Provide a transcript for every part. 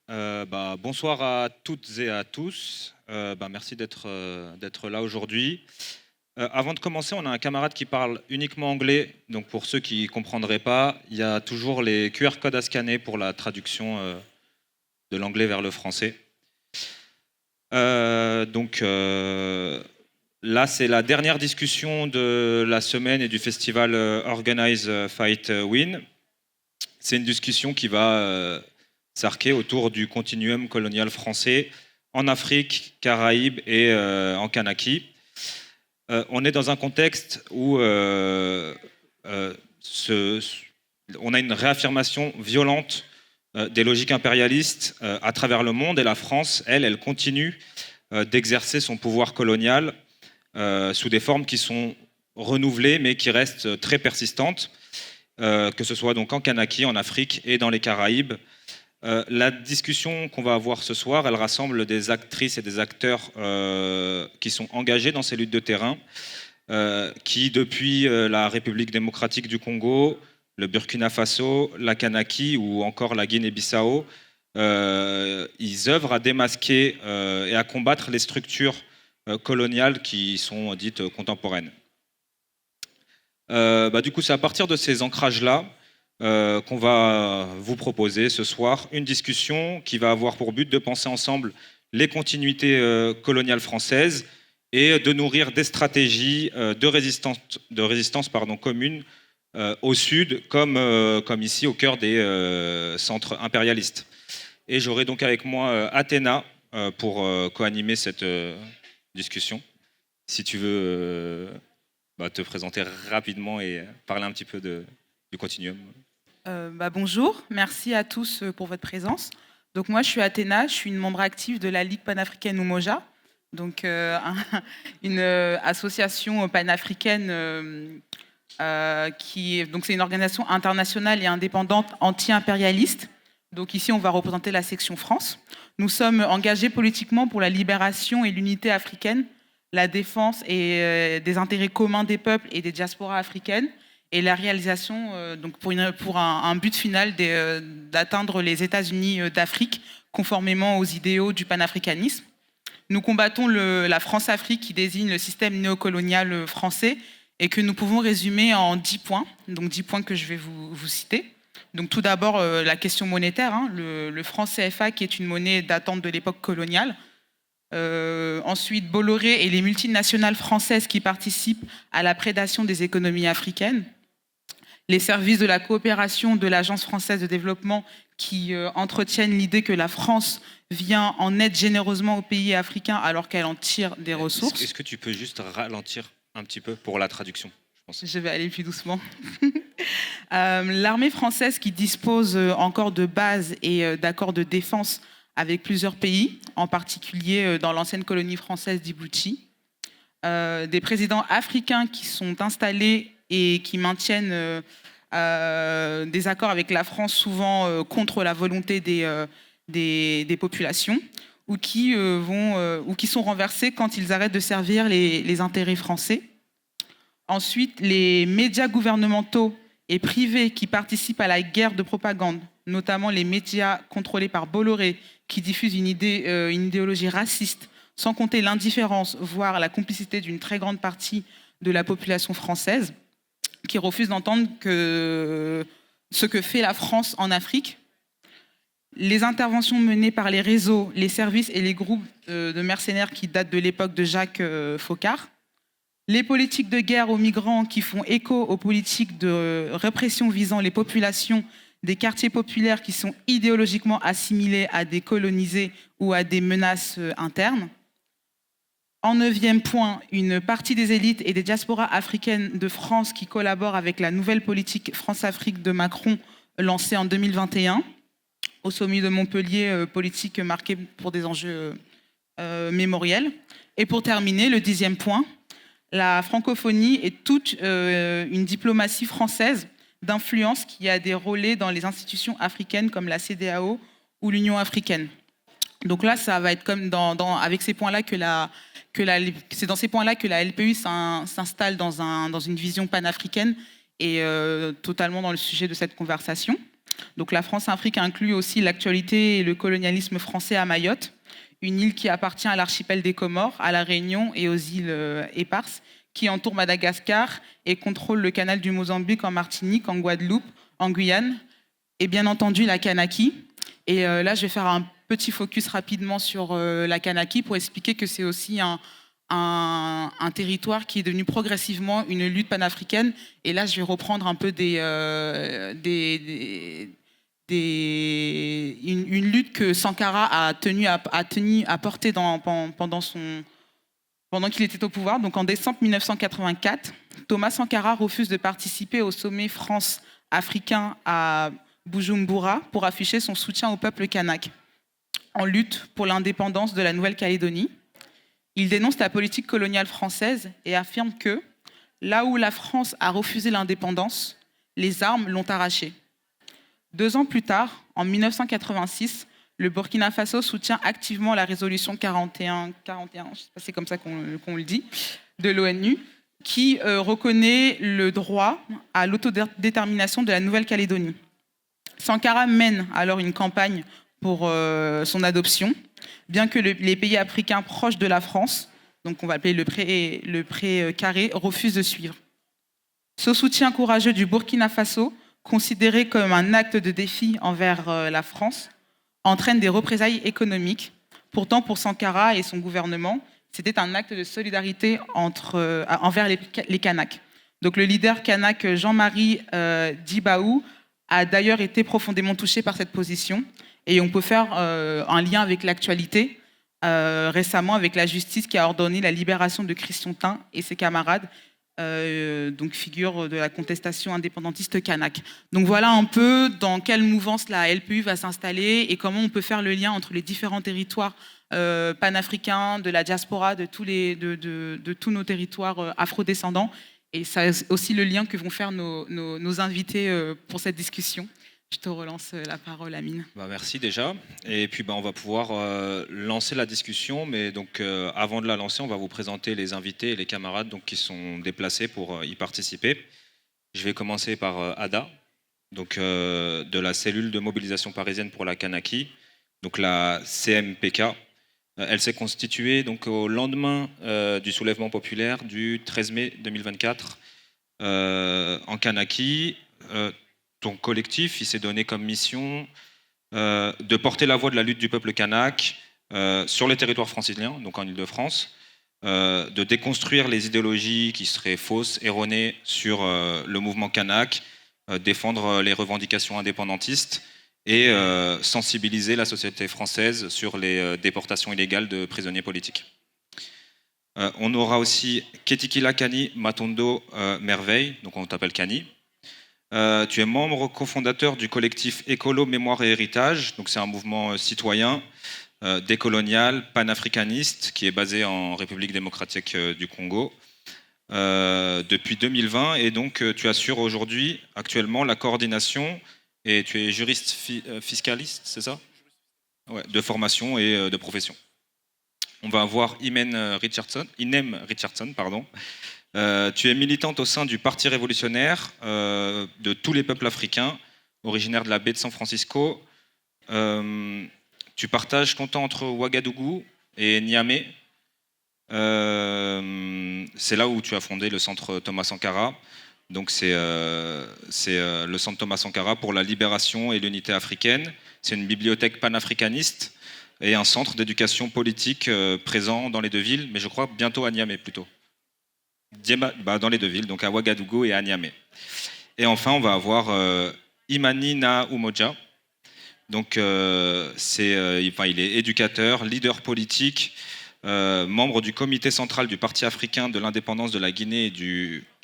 Bonsoir à toutes et à tous. Merci d'être là aujourd'hui. Avant de commencer, on a un camarade qui parle uniquement anglais. Donc pour ceux qui ne comprendraient pas, il y a toujours les QR codes à scanner pour la traduction de l'anglais vers le français. Là, c'est la dernière discussion de la semaine et du festival Organize Fight Win. C'est une discussion qui va s'arquer autour du continuum colonial français en Afrique, Caraïbes et en Kanaki. On est dans un contexte où on a une réaffirmation violente des logiques impérialistes à travers le monde, et la France, elle continue d'exercer son pouvoir colonial sous des formes qui sont renouvelées mais qui restent très persistantes, que ce soit donc en Kanaki, en Afrique et dans les Caraïbes. La discussion qu'on va avoir ce soir, elle rassemble des actrices et des acteurs qui sont engagés dans ces luttes de terrain, qui depuis la République démocratique du Congo, le Burkina Faso, la Kanaki ou encore la Guinée-Bissau, ils œuvrent à démasquer et à combattre les structures coloniales qui sont dites contemporaines. Du coup, c'est à partir de ces ancrages-là qu'on va vous proposer ce soir une discussion qui va avoir pour but de penser ensemble les continuités coloniales françaises et de nourrir des stratégies de résistance communes au sud comme ici au cœur des centres impérialistes. Et j'aurai donc avec moi Athéna pour co-animer cette discussion. Si tu veux te présenter rapidement et parler un petit peu du continuum. Bonjour, merci à tous pour votre présence. Donc moi je suis Athéna, je suis une membre active de la Ligue panafricaine Umoja, donc une association panafricaine donc c'est une organisation internationale et indépendante anti-impérialiste. Donc ici on va représenter la section France. Nous sommes engagés politiquement pour la libération et l'unité africaine, la défense et des intérêts communs des peuples et des diasporas africaines, et la réalisation donc pour un but final d'atteindre les États-Unis d'Afrique conformément aux idéaux du panafricanisme. Nous combattons la France-Afrique qui désigne le système néocolonial français et que nous pouvons résumer en 10 points, donc 10 points que je vais vous citer. Donc tout d'abord la question monétaire, le franc CFA qui est une monnaie datante de l'époque coloniale. Ensuite, Bolloré et les multinationales françaises qui participent à la prédation des économies africaines. Les services de la coopération de l'Agence française de développement qui entretiennent l'idée que la France vient en aide généreusement aux pays africains alors qu'elle en tire des ressources. Est-ce que tu peux juste ralentir un petit peu pour la traduction, je pense. Je vais aller plus doucement. L'armée française qui dispose encore de bases et d'accords de défense avec plusieurs pays, en particulier dans l'ancienne colonie française d'Djibouti. Des présidents africains qui sont installés et qui maintiennent des accords avec la France, souvent contre la volonté des populations, ou qui sont renversés quand ils arrêtent de servir les intérêts français. Ensuite, les médias gouvernementaux et privés qui participent à la guerre de propagande, notamment les médias contrôlés par Bolloré, qui diffusent une idéologie raciste, sans compter l'indifférence, voire la complicité d'une très grande partie de la population française, qui refuse d'entendre ce que fait la France en Afrique. Les interventions menées par les réseaux, les services et les groupes de mercenaires qui datent de l'époque de Jacques Foccart. Les politiques de guerre aux migrants qui font écho aux politiques de répression visant les populations des quartiers populaires qui sont idéologiquement assimilés à des colonisés ou à des menaces internes. En 9e point, une partie des élites et des diasporas africaines de France qui collaborent avec la nouvelle politique France-Afrique de Macron lancée en 2021 au sommet de Montpellier, politique marquée pour des enjeux mémoriels. Et pour terminer, le 10e point, la francophonie est toute une diplomatie française d'influence qui a des relais dans les institutions africaines comme la CEDEAO ou l'Union africaine. Donc là, ça va être comme avec ces points-là c'est dans ces points-là que la LPU s'installe dans une vision panafricaine et totalement dans le sujet de cette conversation. Donc la France-Afrique inclut aussi l'actualité et le colonialisme français à Mayotte, une île qui appartient à l'archipel des Comores, à la Réunion et aux îles éparses, qui entourent Madagascar et contrôle le canal du Mozambique en Martinique, en Guadeloupe, en Guyane, et bien entendu la Kanaki. Et là, je vais faire un petit focus rapidement sur la Kanaki pour expliquer que c'est aussi un territoire qui est devenu progressivement une lutte panafricaine. Et là, je vais reprendre un peu une lutte que Sankara a tenu à porter pendant qu'il était au pouvoir. Donc en décembre 1984, Thomas Sankara refuse de participer au sommet France-Africain à Bujumbura pour afficher son soutien au peuple kanak en lutte pour l'indépendance de la Nouvelle-Calédonie. Il dénonce la politique coloniale française et affirme que là où la France a refusé l'indépendance, les armes l'ont arrachée. 2 ans plus tard, en 1986, le Burkina Faso soutient activement la résolution 41, je ne sais pas si c'est comme ça qu'on le dit, de l'ONU, qui reconnaît le droit à l'autodétermination de la Nouvelle-Calédonie. Sankara mène alors une campagne pour son adoption, bien que les pays africains proches de la France, donc on va appeler le pré carré, refusent de suivre. Ce soutien courageux du Burkina Faso, considéré comme un acte de défi envers la France, entraîne des représailles économiques. Pourtant, pour Sankara et son gouvernement, c'était un acte de solidarité envers les Kanaks. Donc, le leader kanak Jean-Marie Djibaou a d'ailleurs été profondément touché par cette position. Et on peut faire un lien avec l'actualité, récemment avec la justice qui a ordonné la libération de Christian Tin et ses camarades, donc figure de la contestation indépendantiste kanak. Donc voilà un peu dans quelle mouvance la LPU va s'installer et comment on peut faire le lien entre les différents territoires panafricains, de la diaspora, de tous nos territoires afrodescendants. Et c'est aussi le lien que vont faire nos invités pour cette discussion. Je te relance la parole, Amine. Merci déjà. Et puis on va pouvoir lancer la discussion. Mais donc avant de la lancer, on va vous présenter les invités et les camarades donc, qui sont déplacés pour y participer. Je vais commencer par Ada, donc, de la cellule de mobilisation parisienne pour la Kanaki, donc la CMPK. Elle s'est constituée donc, au lendemain du soulèvement populaire du 13 mai 2024 en Kanaki. Ton collectif, il s'est donné comme mission de porter la voix de la lutte du peuple kanak sur les territoires franciliens, donc en Île-de-France, de déconstruire les idéologies qui seraient fausses, erronées sur le mouvement kanak, défendre les revendications indépendantistes et sensibiliser la société française sur les déportations illégales de prisonniers politiques. On aura aussi Ketikila Kani Matondo Merveille, donc on t'appelle Kani. Tu es membre cofondateur du collectif Écolo, Mémoire et Héritage. Donc c'est un mouvement citoyen, décolonial, panafricaniste, qui est basé en République démocratique du Congo depuis 2020. Et donc tu assures aujourd'hui, actuellement, la coordination, et tu es juriste fiscaliste, c'est ça ? Ouais, de formation et de profession. On va avoir Inem Richardson. Tu es militante au sein du Parti révolutionnaire de tous les peuples africains, originaire de la baie de San Francisco. Tu partages ton temps entre Ouagadougou et Niamey. C'est là où tu as fondé le centre Thomas Sankara. Donc c'est le centre Thomas Sankara pour la libération et l'unité africaine. C'est une bibliothèque panafricaniste et un centre d'éducation politique présent dans les 2 villes, mais je crois bientôt à Niamey plutôt. Dans les 2 villes, donc à Ouagadougou et à Niamey. Et enfin, on va avoir Imani Na Umoja. Donc, il est éducateur, leader politique, membre du comité central du Parti africain de l'indépendance de la Guinée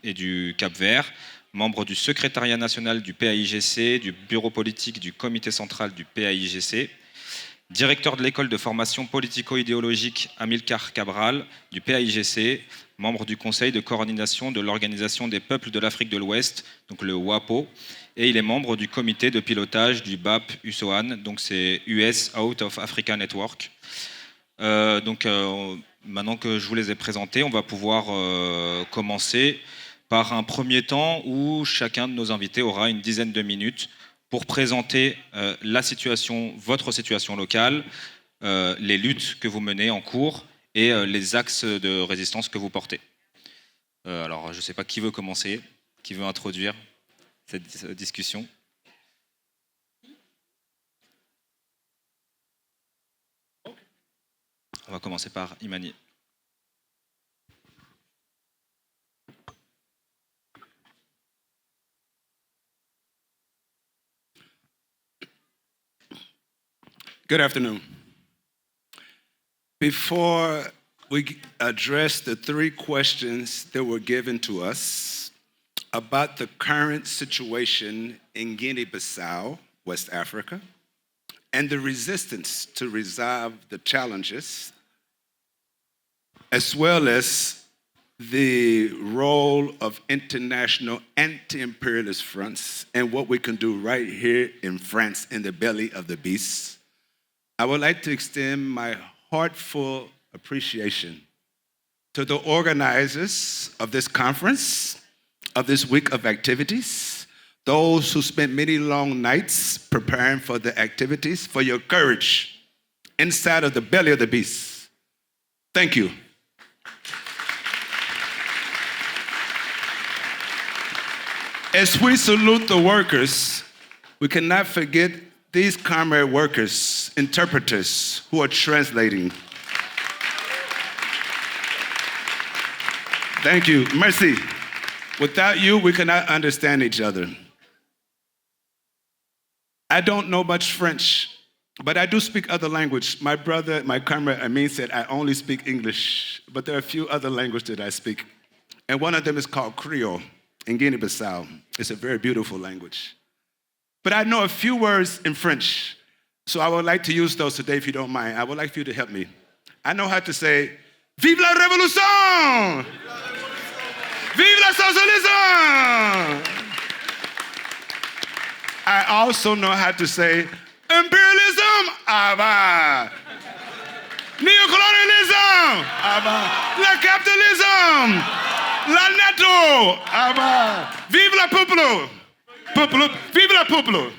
et du Cap-Vert, membre du secrétariat national du PAIGC, du bureau politique du comité central du PAIGC, directeur de l'école de formation politico-idéologique Amilcar Cabral du PAIGC, membre du conseil de coordination de l'Organisation des peuples de l'Afrique de l'Ouest, donc le WAPO, et il est membre du comité de pilotage du BAP-USOAN, donc c'est US Out of Africa Network. Maintenant que je vous les ai présentés, on va pouvoir commencer par un premier temps où chacun de nos invités aura une dizaine de minutes pour présenter votre situation locale, les luttes que vous menez en cours et les axes de résistance que vous portez. Alors, je ne sais pas qui veut commencer, qui veut introduire cette discussion. On va commencer par Imani. Good afternoon. Before we address the 3 questions that were given to us about the current situation in Guinea-Bissau, West Africa, and the resistance to resolve the challenges, as well as the role of international anti-imperialist fronts and what we can do right here in France in the belly of the beast, I would like to extend my heartfelt appreciation to the organizers of this conference, of this week of activities, those who spent many long nights preparing for the activities, for your courage inside of the belly of the beast. Thank you. As we salute the workers, we cannot forget these comrade workers, interpreters who are translating. Thank you. Merci. Without you, we cannot understand each other. I don't know much French, but I do speak other language. My brother, my comrade Amin said I only speak English, but there are a few other languages that I speak. And one of them is called Creole in Guinea-Bissau. It's a very beautiful language. But I know a few words in French, so I would like to use those today if you don't mind. I would like for you to help me. I know how to say, Vive la Révolution! Vive la socialisme! I also know how to say, imperialism, avant. Neocolonialism, avant. Le capitalisme, la NATO, avant. Vive la peuple! Peuple, vive le peuple!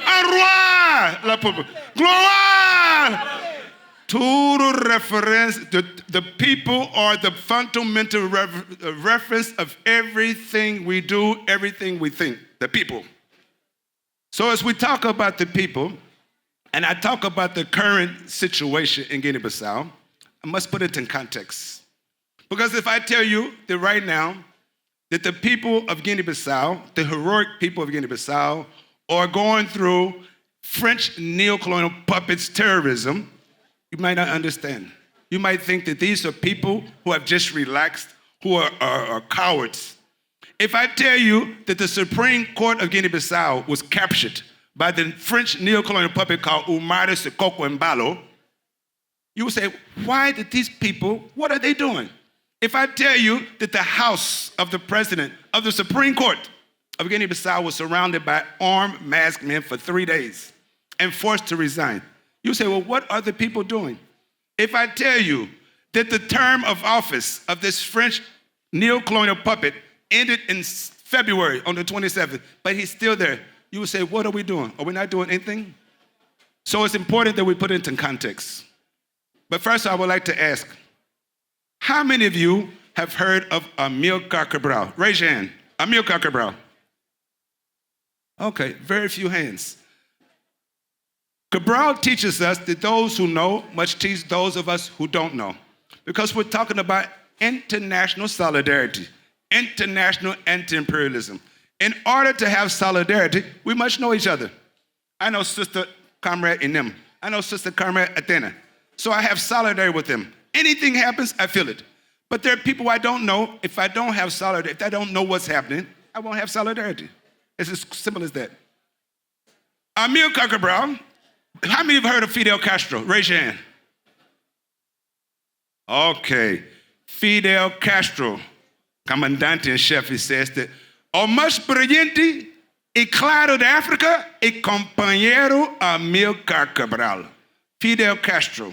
Un roi, le peuple! Gloire! Total reference, the people are the fundamental reference of everything we do, everything we think, the people. So as we talk about the people, and I talk about the current situation in Guinea-Bissau, I must put it in context. Because if I tell you that right now, that the people of Guinea-Bissau, the heroic people of Guinea-Bissau, are going through French neocolonial puppets terrorism, you might not understand. You might think that these are people who have just relaxed, who are cowards. If I tell you that the Supreme Court of Guinea-Bissau was captured by the French neocolonial puppet called Oumar Sissoko Embalo, you would say, why did these people, what are they doing? If I tell you that the house of the president of the Supreme Court of Guinea-Bissau was surrounded by armed masked men for 3 days and forced to resign, you say, well, what are the people doing? If I tell you that the term of office of this French neocolonial puppet ended in February on the 27th, but he's still there, you would say, what are we doing? Are we not doing anything? So it's important that we put it in context. But first, I would like to ask, how many of you have heard of Amilcar Cabral? Raise your hand. Amilcar Cabral. Okay, very few hands. Cabral teaches us that those who know must teach those of us who don't know. Because we're talking about international solidarity, international anti-imperialism. In order to have solidarity, we must know each other. I know Sister Comrade Inem. I know Sister Comrade Athena. So I have solidarity with them. Anything happens, I feel it. But there are people I don't know. If I don't have solidarity, if I don't know what's happening, I won't have solidarity. It's as simple as that. Amilcar Cabral, how many have heard of Fidel Castro? Raise your hand. Okay. Fidel Castro, comandante en chef, he says that o más brillante y claro de África y compañero Amilcar Cabral. Fidel Castro,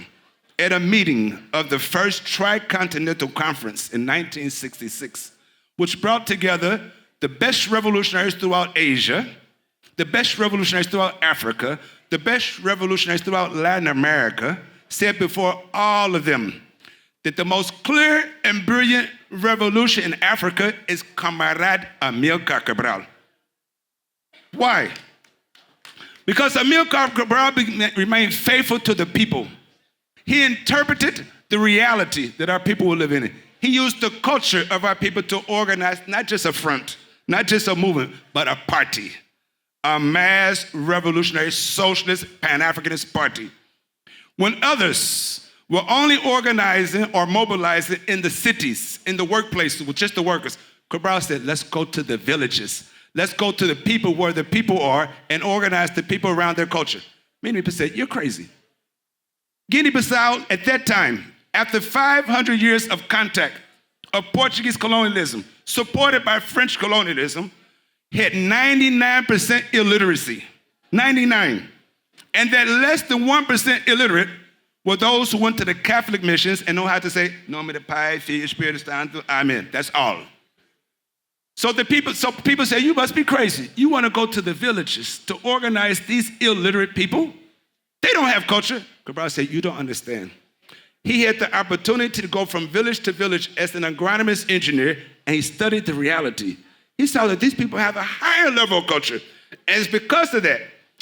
at a meeting of the First Tricontinental Conference in 1966, which brought together the best revolutionaries throughout Asia, the best revolutionaries throughout Africa, the best revolutionaries throughout Latin America, said before all of them that the most clear and brilliant revolution in Africa is Camarade Amilcar Cabral. Why? Because Amilcar Cabral remained faithful to the people. He interpreted the reality that our people were living in. He used the culture of our people to organize not just a front, not just a movement, but a party, a mass revolutionary socialist Pan-Africanist party. When others were only organizing or mobilizing in the cities, in the workplaces, with just the workers, Cabral said, let's go to the villages. Let's go to the people where the people are and organize the people around their culture. Many people said, you're crazy. Guinea-Bissau at that time, after 500 years of contact of Portuguese colonialism, supported by French colonialism, had 99% illiteracy, 99. And that less than 1% illiterate were those who went to the Catholic missions and know how to say, Nome de Pai, Filho, Espírito Santo, Amen. That's all. So people say, you must be crazy. You want to go to the villages to organize these illiterate people? They don't have culture. Cabral said, you don't understand. He had the opportunity to go from village to village as an agronomist engineer, and he studied the reality. He saw that these people have a higher level of culture. And it's because of that,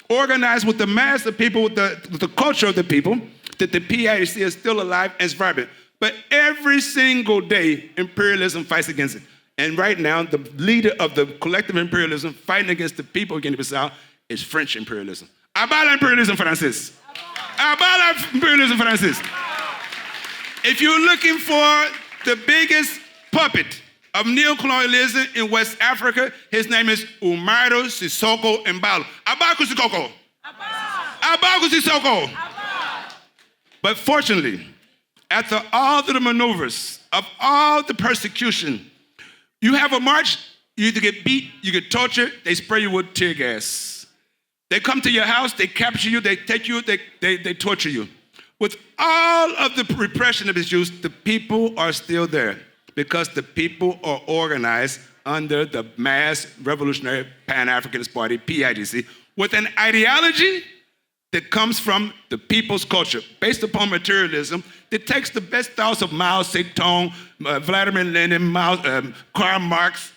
organized with the mass of people, with the culture of the people, that the PIDC is still alive and is vibrant. But every single day, imperialism fights against it. And right now, the leader of the collective imperialism fighting against the people of Guinea-Bissau is French imperialism. Abala imperialism français. Abala imperialism français. If you're looking for the biggest puppet of neocolonialism in West Africa, his name is Umaro Sissoko Embalo. Abaku Sissoko. Abaku Sissoko. But fortunately, after all the maneuvers of all the persecution, you have a march, you either get beat, you get tortured, they spray you with tear gas. They come to your house, they capture you, they take you, they torture you. With all of the repression that is used, the people are still there because the people are organized under the Mass Revolutionary Pan-Africanist Party, PIDC, with an ideology that comes from the people's culture, based upon materialism, that takes the best thoughts of Mao Zedong, Vladimir Lenin, Karl Marx,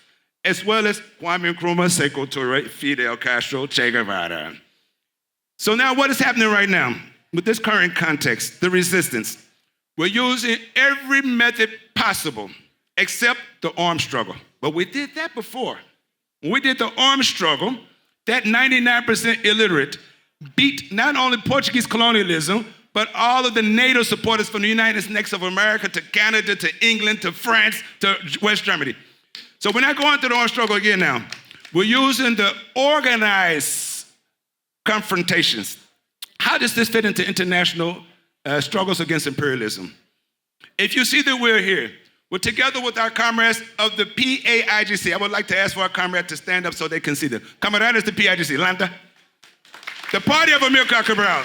as well as Kwame Nkrumah, Sekou Touré, Fidel Castro, Che Guevara. So now what is happening right now? With this current context, the resistance, we're using every method possible except the armed struggle. But we did that before. When we did the armed struggle, that 99% illiterate beat not only Portuguese colonialism, but all of the NATO supporters from the United States of America to Canada, to England, to France, to West Germany. So we're not going through the armed struggle again now. We're using the organized confrontations. How does this fit into international struggles against imperialism? If you see that we're here, we're together with our comrades of the PAIGC. I would like to ask for our comrade to stand up so they can see them. Camaradas de PAIGC, Lambda. The party of Amilcar Cabral.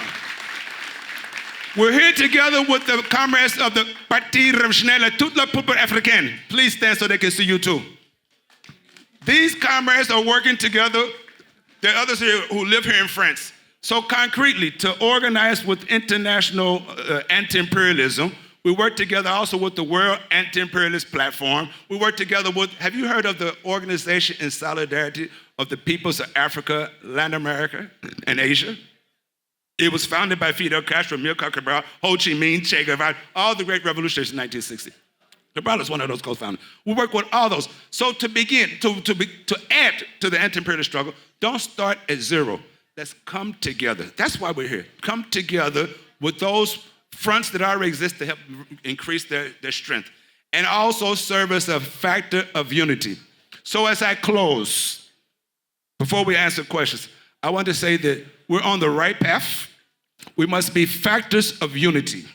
We're here together with the comrades of the Parti Revolutionnaire Toute la Peuple Africaine. Please stand so they can see you too. These comrades are working together. There are others here who live here in France. So concretely, to organize with international anti-imperialism, we work together also with the World Anti-Imperialist Platform. We work together with, have you heard of the Organization in Solidarity of the Peoples of Africa, Latin America, and Asia? It was founded by Fidel Castro, Amilcar Cabral, Ho Chi Minh, Che Guevara, all the great revolutionaries in 1960. Cabral is one of those co-founders. We work with all those. So to begin, to add to the anti-imperialist struggle, don't start at zero. Let's come together. That's why we're here. Come together with those fronts that already exist to help increase their strength. And also serve as a factor of unity. So as I close, before we answer questions, I want to say that we're on the right path. We must be factors of unity.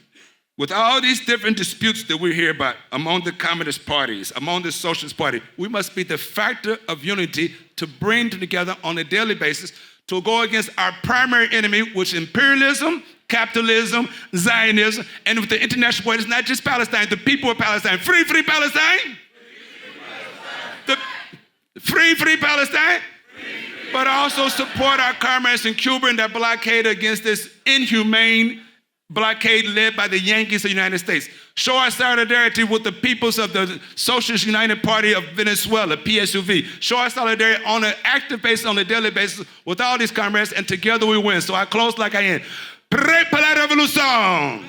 With all these different disputes that we hear about among the communist parties, among the socialist party, we must be the factor of unity to bring together on a daily basis to go against our primary enemy, which is imperialism, capitalism, Zionism, and with the international point, it's not just Palestine, the people of Palestine. Free, free Palestine! Free, free Palestine! Free, free but also support our comrades in Cuba in that blockade against this inhumane blockade led by the Yankees of the United States. Show our solidarity with the peoples of the Socialist United Party of Venezuela, PSUV. Show our solidarity on an active basis, on a daily basis with all these comrades, and together we win. So I close like I end. Prêt pour la révolution!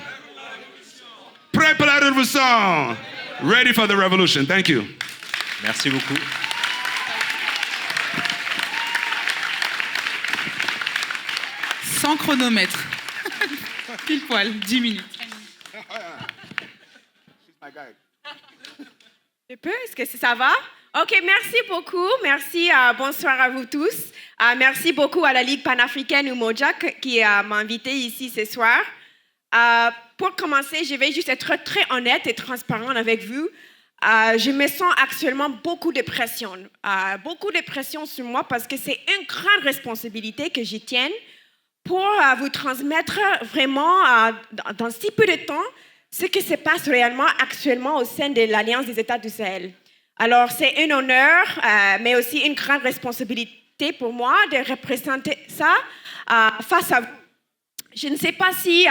Prêt pour la révolution! Ready for the revolution. Thank you. Merci beaucoup. Sans chronomètre. Pile poil, 10 minutes. Je peux? Est-ce que ça va? OK, merci beaucoup. Merci, bonsoir à vous tous. Merci beaucoup à la Ligue panafricaine Umoja qui m'a invité ici ce soir. Pour commencer, je vais juste être très honnête et transparente avec vous. Je me sens actuellement beaucoup de pression sur moi parce que c'est une grande responsabilité que je tienne pour vous transmettre vraiment dans si peu de temps ce qui se passe réellement actuellement au sein de l'Alliance des États du Sahel. Alors, c'est un honneur, mais aussi une grande responsabilité pour moi de représenter ça face à vous. Je ne sais pas si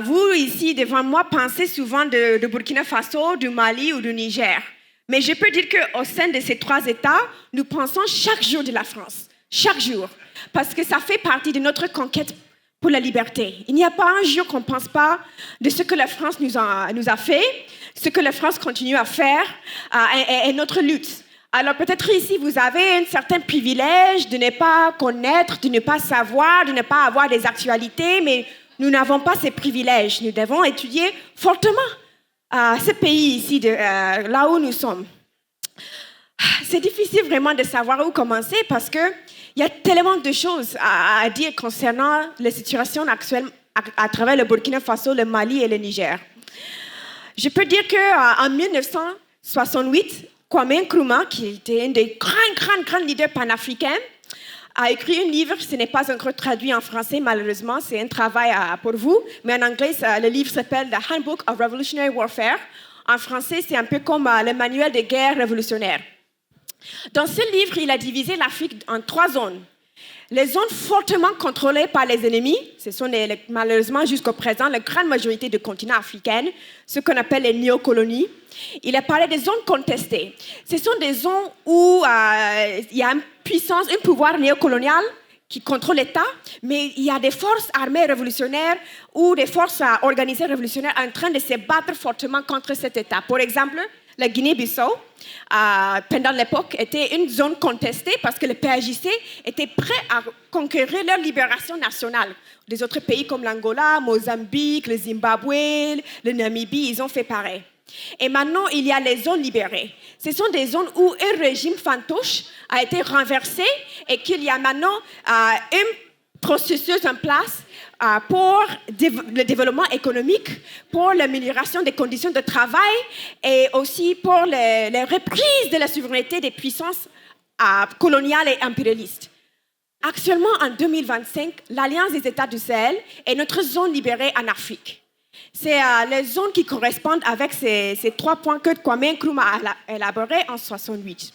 vous, ici, devant moi, pensez souvent de Burkina Faso, du Mali ou du Niger. Mais je peux dire qu'au sein de ces trois États, nous pensons chaque jour de la France. Chaque jour. Parce que ça fait partie de notre conquête pour la liberté. Il n'y a pas un jour qu'on ne pense pas de ce que la France nous a fait, ce que la France continue à faire et notre lutte. Alors peut-être ici, vous avez un certain privilège de ne pas connaître, de ne pas savoir, de ne pas avoir des actualités, mais nous n'avons pas ces privilèges. Nous devons étudier fortement ce pays ici, là où nous sommes. C'est difficile vraiment de savoir où commencer parce qu'il y a tellement de choses à dire concernant la situation actuelle à travers le Burkina Faso, le Mali et le Niger. Je peux dire qu'en 1968, Kwame Nkrumah, qui était un des grands leaders panafricains, a écrit un livre, ce n'est pas encore traduit en français malheureusement, c'est un travail pour vous, mais en anglais, le livre s'appelle The Handbook of Revolutionary Warfare. En français, c'est un peu comme le manuel de guerre révolutionnaire. Dans ce livre, il a divisé l'Afrique en 3 zones. Les zones fortement contrôlées par les ennemis, ce sont malheureusement jusqu'au présent la grande majorité du continent africain, ce qu'on appelle les néocolonies. Il a parlé des zones contestées. Ce sont des zones où il y a un pouvoir néocolonial qui contrôle l'État, mais il y a des forces armées révolutionnaires ou des forces organisées révolutionnaires en train de se battre fortement contre cet État. Par exemple, la Guinée-Bissau, pendant l'époque, était une zone contestée parce que le PAJC était prêt à conquérir leur libération nationale. Les autres pays comme l'Angola, Mozambique, le Zimbabwe, le Namibie, ils ont fait pareil. Et maintenant, il y a les zones libérées. Ce sont des zones où un régime fantoche a été renversé et qu'il y a maintenant un processus en place pour le développement économique, pour l'amélioration des conditions de travail et aussi pour la reprise de la souveraineté des puissances coloniales et impérialistes. Actuellement, en 2025, l'Alliance des États du Sahel est notre zone libérée en Afrique. C'est les zones qui correspondent avec ces 3 points que Kwame Nkrumah a élaborés en 1968.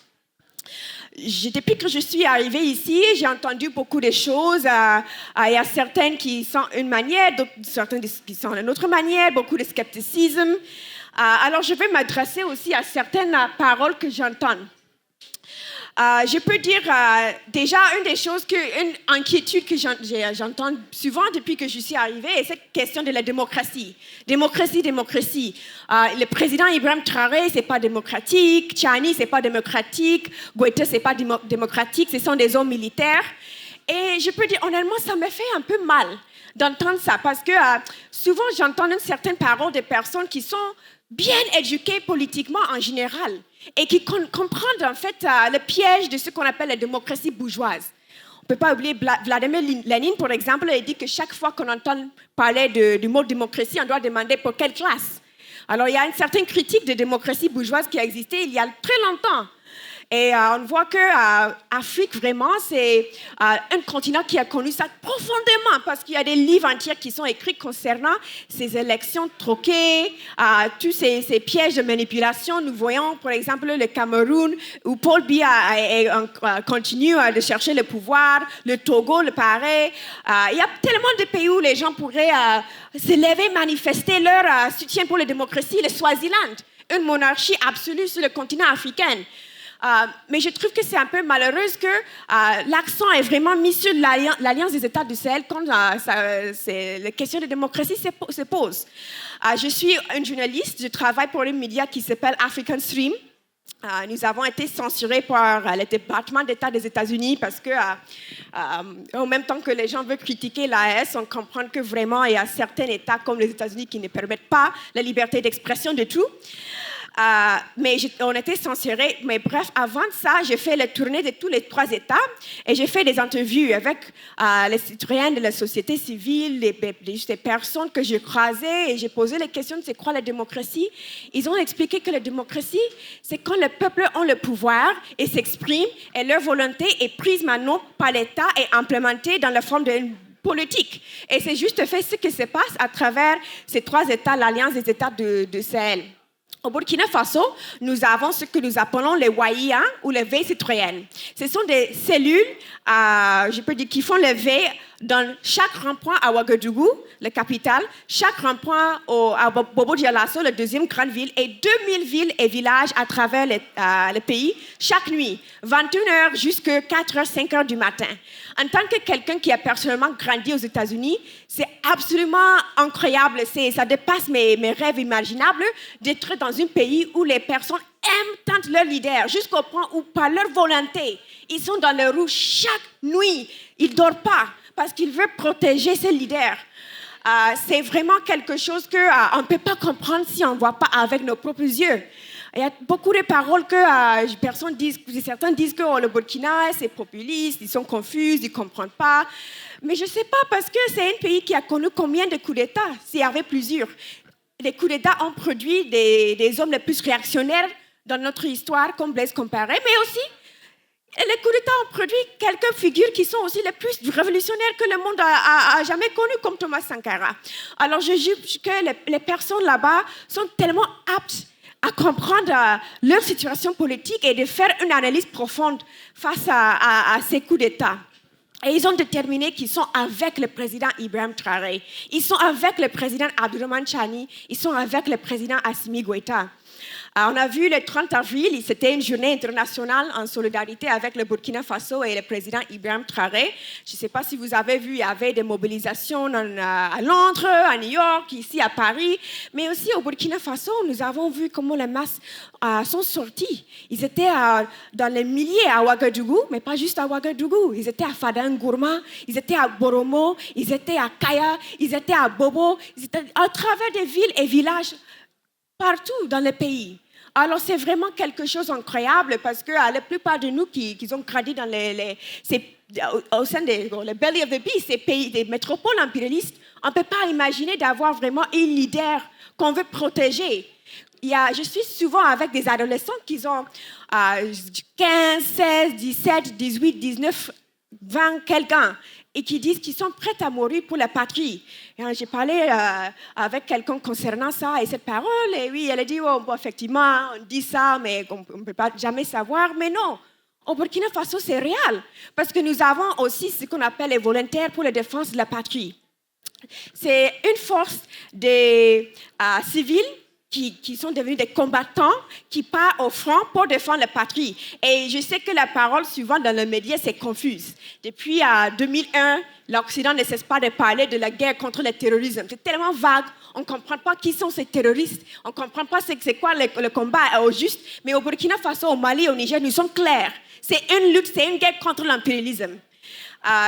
Depuis que je suis arrivée ici, j'ai entendu beaucoup de choses. Il y a certaines qui sont une manière, certaines qui sont d'une autre manière, beaucoup de scepticisme. Alors, je vais m'adresser aussi à certaines paroles que j'entends. Je peux dire déjà une des choses, une inquiétude que j'entends souvent depuis que je suis arrivée, c'est cette question de la démocratie. Démocratie. Le président Ibrahim Traoré, c'est pas démocratique. Tchani, c'est pas démocratique. Goïta, c'est pas démocratique. Ce sont des hommes militaires. Et je peux dire, honnêtement, ça me fait un peu mal d'entendre ça parce que souvent, j'entends une certaine parole de personnes qui sont bien éduquées politiquement en général et qui comprennent en fait le piège de ce qu'on appelle la démocratie bourgeoise. On ne peut pas oublier Vladimir Lénine, par exemple, il dit que chaque fois qu'on entend parler du mot démocratie, on doit demander pour quelle classe. Alors, il y a une certaine critique de démocratie bourgeoise qui a existé il y a très longtemps. Et on voit que l'Afrique, vraiment, c'est un continent qui a connu ça profondément parce qu'il y a des livres entiers qui sont écrits concernant ces élections troquées, tous ces pièges de manipulation. Nous voyons, par exemple, le Cameroun, où Paul Biya continue de chercher le pouvoir, le Togo, le pareil. Il y a tellement de pays où les gens pourraient se lever, manifester leur soutien pour la démocratie. Le Swaziland, une monarchie absolue sur le continent africain. Mais je trouve que c'est un peu malheureux que l'accent est vraiment mis sur l'Alliance des États du Sahel quand la question de démocratie se pose. Je suis une journaliste, je travaille pour un média qui s'appelle African Stream. Nous avons été censurés par le département d'État des États-Unis parce que, en même temps que les gens veulent critiquer l'AS, on comprend que vraiment il y a certains États comme les États-Unis qui ne permettent pas la liberté d'expression de tout. Mais on était censurés. Mais bref, avant ça, j'ai fait la tournée de tous les 3 États et j'ai fait des interviews avec les citoyens de la société civile, des personnes que j'ai croisées et j'ai posé les questions de c'est quoi la démocratie. Ils ont expliqué que la démocratie, c'est quand le peuple a le pouvoir et s'exprime et leur volonté est prise maintenant par l'État et implémentée dans la forme d'une politique. Et c'est juste fait ce qui se passe à travers ces 3 États, l'Alliance des États de Sahel. Au Burkina Faso, nous avons ce que nous appelons les WAIA ou les veilles citoyennes. Ce sont des cellules, je peux dire, qui font les veilles dans chaque rond-point à Ouagadougou, la capitale, chaque rond-point à Bobo-Dioulasso, la deuxième grande ville, et 2000 villes et villages à travers le pays, chaque nuit, 21h jusqu'à 4h, 5h du matin. En tant que quelqu'un qui a personnellement grandi aux États-Unis, c'est absolument incroyable. Ça dépasse mes rêves imaginables d'être dans un pays où les personnes aiment tant leur leader, jusqu'au point où, par leur volonté, ils sont dans les rues chaque nuit. Ils ne dorment pas parce qu'ils veulent protéger ces leaders. C'est vraiment quelque chose qu'on ne peut pas comprendre si on ne voit pas avec nos propres yeux. Il y a beaucoup de paroles que certains disent que le Burkina, c'est populiste, ils sont confus, ils ne comprennent pas. Mais je ne sais pas, parce que c'est un pays qui a connu combien de coups d'État, s'il y avait plusieurs. Les coups d'État ont produit des hommes les plus réactionnaires dans notre histoire, comme Blaise Compaoré, mais aussi les coups d'État ont produit quelques figures qui sont aussi les plus révolutionnaires que le monde a jamais connues, comme Thomas Sankara. Alors je juge que les personnes là-bas sont tellement aptes à comprendre leur situation politique et de faire une analyse profonde face à ces coups d'État. Et ils ont déterminé qu'ils sont avec le président Ibrahim Traoré, ils sont avec le président Abdourahmane Chani, ils sont avec le président Assimi Goïta. On a vu le 30 avril, c'était une journée internationale en solidarité avec le Burkina Faso et le président Ibrahim Traoré. Je ne sais pas si vous avez vu, il y avait des mobilisations à Londres, à New York, ici à Paris, mais aussi au Burkina Faso, nous avons vu comment les masses sont sorties. Ils étaient dans les milliers à Ouagadougou, mais pas juste à Ouagadougou. Ils étaient à Fadangourma, ils étaient à Boromo, ils étaient à Kaya, ils étaient à Bobo, ils étaient à travers des villes et villages partout dans le pays. Alors, c'est vraiment quelque chose d'incroyable parce que la plupart de nous qui ont grandi dans au sein des belly of the beast, ces pays, des métropoles impérialistes, on ne peut pas imaginer d'avoir vraiment un leader qu'on veut protéger. Je suis souvent avec des adolescents qui ont 15, 16, 17, 18, 19, 20, quelqu'un, et qui disent qu'ils sont prêts à mourir pour la patrie. J'ai parlé avec quelqu'un concernant ça et cette parole, et oui, elle a dit, oh, bon, effectivement, on dit ça, mais on ne peut pas jamais savoir. Mais non, au Burkina Faso, c'est réel, parce que nous avons aussi ce qu'on appelle les volontaires pour la défense de la patrie. C'est une force des civils qui sont devenus des combattants, qui partent au front pour défendre la patrie. Et je sais que la parole souvent dans les médias, c'est confuse. Depuis 2001, l'Occident ne cesse pas de parler de la guerre contre le terrorisme. C'est tellement vague, on ne comprend pas qui sont ces terroristes, on ne comprend pas c'est quoi le combat au juste. Mais au Burkina Faso, au Mali, au Niger, nous sommes clairs. C'est une lutte, c'est une guerre contre l'impérialisme.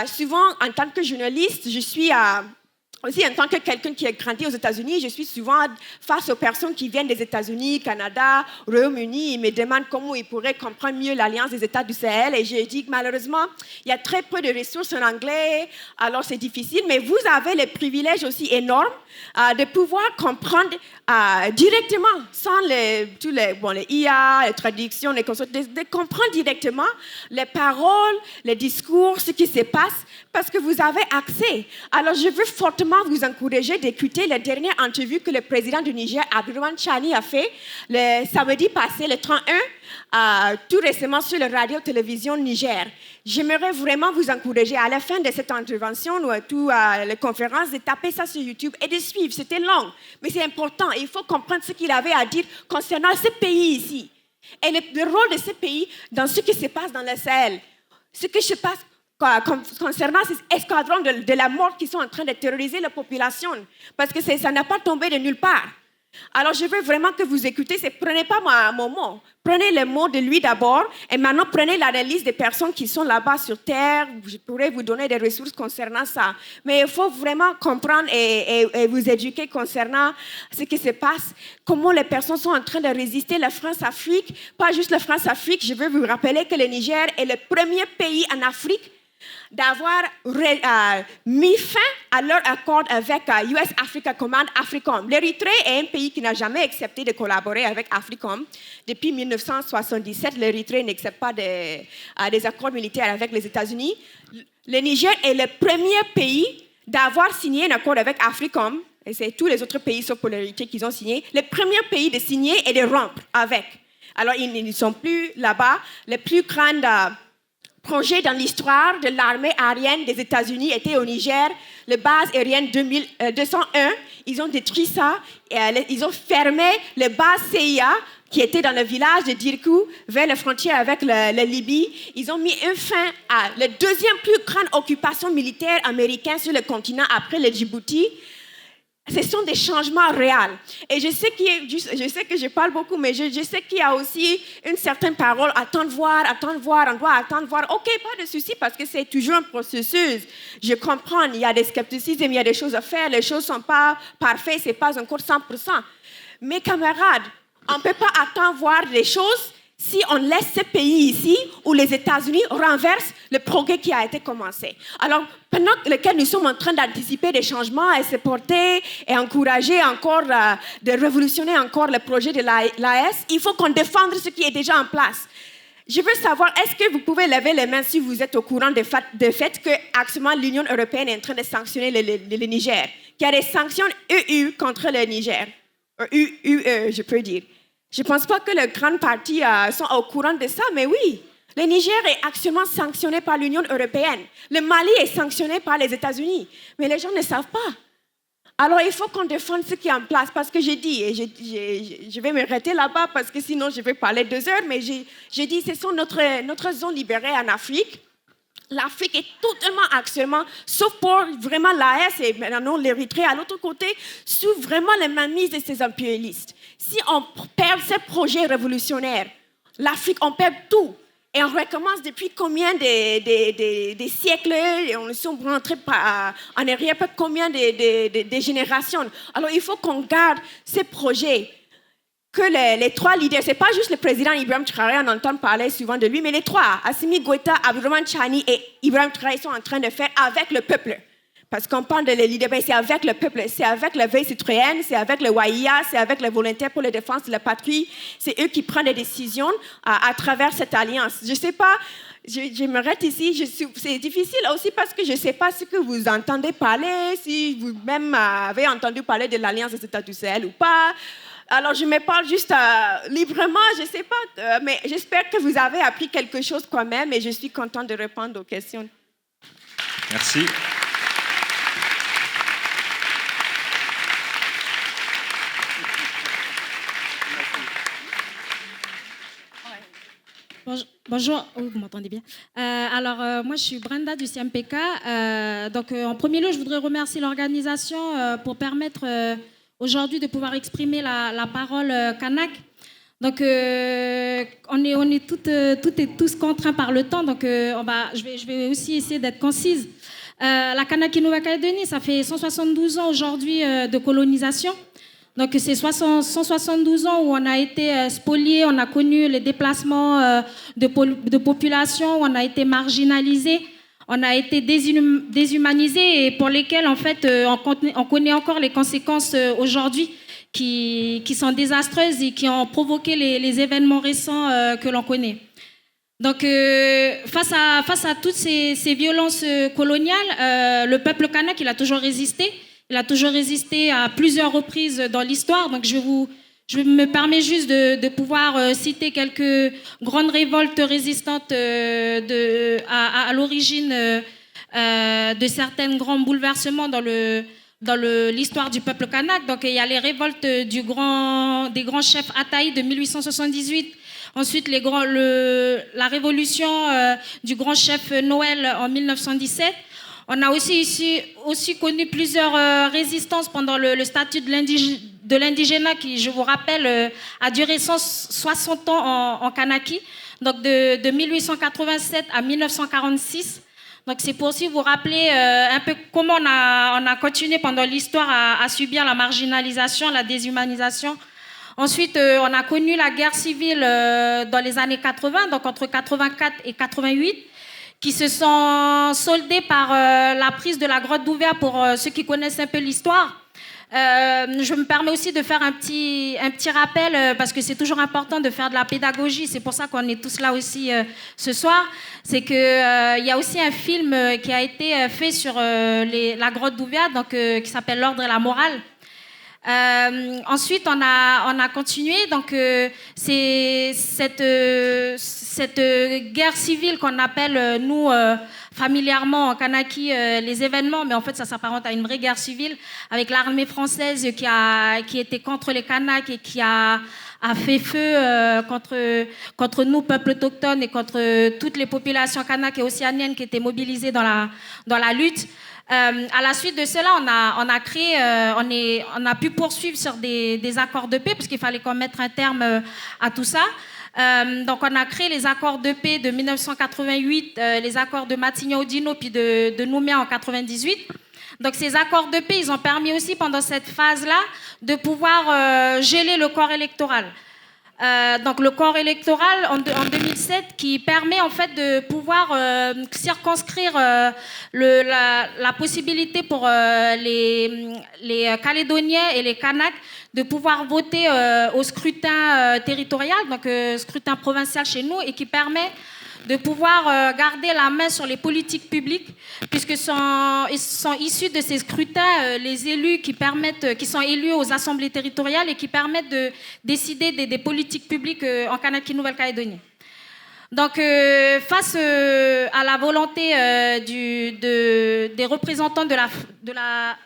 Souvent, en tant que journaliste, je suis aussi, en tant que quelqu'un qui a grandi aux États-Unis, je suis souvent face aux personnes qui viennent des États-Unis, Canada, Royaume-Uni. Ils me demandent comment ils pourraient comprendre mieux l'Alliance des États du Sahel. Et je dis que malheureusement, il y a très peu de ressources en anglais, alors c'est difficile. Mais vous avez le privilège aussi énorme de pouvoir comprendre directement, sans les IA, les traductions, de comprendre directement les paroles, les discours, ce qui se passe, parce que vous avez accès. Alors, je veux fortement vous encourager d'écouter la dernière interview que le président du Niger, Abdourahmane Chani, a fait le samedi passé, le 31, tout récemment sur la radio-télévision Niger. J'aimerais vraiment vous encourager à la fin de cette intervention ou à toute la conférence de taper ça sur YouTube et de suivre. C'était long, mais c'est important. Il faut comprendre ce qu'il avait à dire concernant ce pays ici et le rôle de ce pays dans ce qui se passe dans le Sahel. Ce qui se passe concernant ces escadrons de la mort qui sont en train de terroriser la population, parce que ça n'a pas tombé de nulle part. Alors, je veux vraiment que vous écoutez, prenez pas mon mot, prenez les mots de lui d'abord, et maintenant prenez l'analyse des personnes qui sont là-bas sur Terre. Je pourrais vous donner des ressources concernant ça. Mais il faut vraiment comprendre et vous éduquer concernant ce qui se passe, comment les personnes sont en train de résister. La France-Afrique, pas juste la France-Afrique, je veux vous rappeler que le Niger est le premier pays en Afrique d'avoir mis fin à leur accord avec US Africa Command, AFRICOM. L'Érythrée est un pays qui n'a jamais accepté de collaborer avec AFRICOM. Depuis 1977, l'Érythrée n'accepte pas des accords militaires avec les États-Unis. Le Niger est le premier pays d'avoir signé un accord avec AFRICOM, et c'est tous les autres pays sauf pour l'Érythrée qui ont signé, le premier pays de signer et de rompre avec. Alors, ils ne sont plus là-bas. Le plus grand projet dans l'histoire de l'armée aérienne des États-Unis était au Niger, la base aérienne 201. Ils ont détruit ça, et ils ont fermé la base CIA qui était dans le village de Dirkou, vers la frontière avec la Libye. Ils ont mis un fin à la deuxième plus grande occupation militaire américaine sur le continent après le Djibouti. Ce sont des changements réels. Et je sais que je parle beaucoup, mais je sais qu'il y a aussi une certaine parole. Attendre voir, on doit attendre voir. OK, pas de souci, parce que c'est toujours un processus. Je comprends, il y a des scepticismes, il y a des choses à faire, les choses ne sont pas parfaites, ce n'est pas encore 100%. Mes camarades, on ne peut pas attendre voir les choses si on laisse ce pays ici où les États-Unis renversent le progrès qui a été commencé. Alors, pendant lequel nous sommes en train d'anticiper des changements et se porter et encourager encore, de révolutionner encore le projet de l'AES, il faut qu'on défende ce qui est déjà en place. Je veux savoir, est-ce que vous pouvez lever les mains si vous êtes au courant du fait que actuellement l'Union européenne est en train de sanctionner le Niger, qu'il y a des sanctions EU contre le Niger, UE, je peux dire. Je ne pense pas que les grandes parties sont au courant de ça, mais oui, le Niger est actuellement sanctionné par l'Union européenne. Le Mali est sanctionné par les États-Unis, mais les gens ne savent pas. Alors, il faut qu'on défende ce qui est en place, parce que j'ai dit, et je vais m'arrêter là-bas, parce que sinon je vais parler 2 heures, mais j'ai dit, c'est notre zone libérée en Afrique. L'Afrique est totalement actuellement, sauf pour vraiment l'AES et maintenant l'Érythrée à l'autre côté, sous vraiment la mainmise de ces impérialistes. Si on perd ces projets révolutionnaires, l'Afrique, on perd tout. Et on recommence depuis combien des siècles, et on est rentré en arrière, combien de générations. Alors il faut qu'on garde ces projets. Que les 3 leaders, ce n'est pas juste le président Ibrahim Traoré, on entend parler souvent de lui, mais les 3, Assimi Goïta, Abdourahmane Chani et Ibrahim Traoré, sont en train de faire avec le peuple. Parce qu'on parle de leadership, c'est avec le peuple, c'est avec la veille citoyenne, c'est avec le WAIA, c'est avec les volontaires pour la défense de la patrie. C'est eux qui prennent des décisions à travers cette alliance. Je ne sais pas, je m'arrête ici, c'est difficile aussi parce que je ne sais pas ce que vous entendez parler, si vous-même avez entendu parler de l'alliance des États du Sahel ou pas. Alors, je me parle juste librement, je ne sais pas, mais j'espère que vous avez appris quelque chose quand même et je suis contente de répondre aux questions. Merci. Bonjour, oh, vous m'entendez bien. Moi, je suis Brenda du CMPK. En premier lieu, je voudrais remercier l'organisation pour permettre aujourd'hui de pouvoir exprimer la parole kanak. Donc, on est toutes et tous contraints par le temps. Donc, je vais aussi essayer d'être concise. La Kanaki Nouvelle-Calédonie, ça fait 172 ans aujourd'hui de colonisation. Donc, c'est 172 ans où on a été spoliés, on a connu les déplacements de population, on a été marginalisés, on a été déshumanisés et pour lesquels, en fait, on connaît encore les conséquences aujourd'hui qui sont désastreuses et qui ont provoqué les événements récents que l'on connaît. Donc, face à toutes ces violences coloniales, le peuple kanak, il a toujours résisté. Il a toujours résisté à plusieurs reprises dans l'histoire. Donc, je me permets juste de pouvoir citer quelques grandes révoltes résistantes à l'origine de certains grands bouleversements dans l'histoire du peuple kanak. Donc, il y a les révoltes des grands chefs Ataï de 1878. Ensuite, la révolution du grand chef Noël en 1917. On a aussi connu plusieurs résistances pendant le statut de l'indigénat qui, je vous rappelle, a duré 160 ans en Kanaki, donc de 1887 à 1946. Donc c'est pour aussi vous rappeler un peu comment on a continué pendant l'histoire à subir la marginalisation, la déshumanisation. Ensuite, on a connu la guerre civile dans les années 80, donc entre 84 et 88. Qui se sont soldés par la prise de la grotte d'Ouvéa pour ceux qui connaissent un peu l'histoire. Je me permets aussi de faire un petit rappel parce que c'est toujours important de faire de la pédagogie. C'est pour ça qu'on est tous là aussi ce soir. C'est qu'il y a aussi un film qui a été fait sur la grotte d'Ouvéa, donc qui s'appelle L'ordre et la morale. Ensuite, on a continué. Donc, c'est cette guerre civile qu'on appelle, nous, familièrement en Kanaki, les événements, mais en fait, ça s'apparente à une vraie guerre civile avec l'armée française qui était contre les Kanaks et qui a fait feu contre nous, peuple autochtone, et contre toutes les populations kanak et océaniennes qui étaient mobilisées dans la lutte. À la suite de cela, on a pu poursuivre sur des accords de paix parce qu'il fallait qu'on mette un terme à tout ça. Donc, on a créé les accords de paix de 1988, les accords de Matignon-Oudinot puis de Nouméa en 98. Donc, ces accords de paix, ils ont permis aussi pendant cette phase-là de pouvoir geler le corps électoral. Donc le corps électoral en 2007 qui permet en fait de pouvoir circonscrire la possibilité pour les Calédoniens et les Kanaks de pouvoir voter au scrutin territorial, donc scrutin provincial chez nous, et qui permet de pouvoir garder la main sur les politiques publiques, puisque sont issus de ces scrutins les élus qui sont élus aux assemblées territoriales et qui permettent de décider des politiques publiques en Kanaki Nouvelle-Calédonie. Donc, face à la volonté des représentants de la...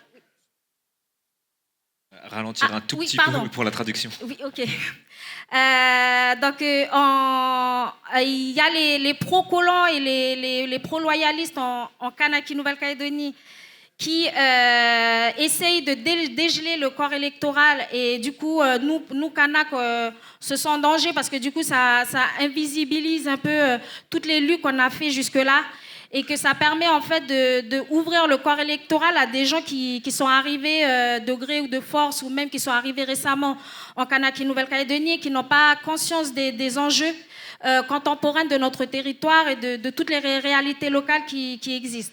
Ralentir un tout petit peu pour la traduction. Oui, ok. Donc, il y a les pro-colons et les pro-loyalistes en Kanaki Nouvelle-Calédonie qui essayent de dégeler le corps électoral, et du coup, nous Kanaks, se sent en danger parce que du coup, ça invisibilise un peu toutes les luttes qu'on a fait jusque-là, et que ça permet en fait de ouvrir le corps électoral à des gens qui sont arrivés de gré ou de force, ou même qui sont arrivés récemment en Kanaki Nouvelle-Calédonie, qui n'ont pas conscience des enjeux contemporains de notre territoire et de toutes les réalités locales qui existent.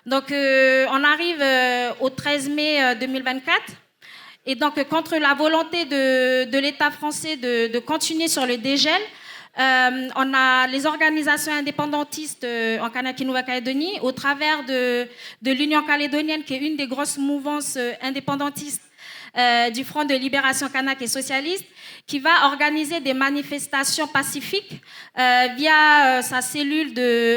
Donc on arrive au 13 mai 2024, et donc contre la volonté de l'État français de continuer sur le dégel, on a les organisations indépendantistes en Kanaki Nouvelle-Calédonie au travers de l'Union calédonienne, qui est une des grosses mouvances indépendantistes du Front de libération kanak et socialiste, qui va organiser des manifestations pacifiques via sa cellule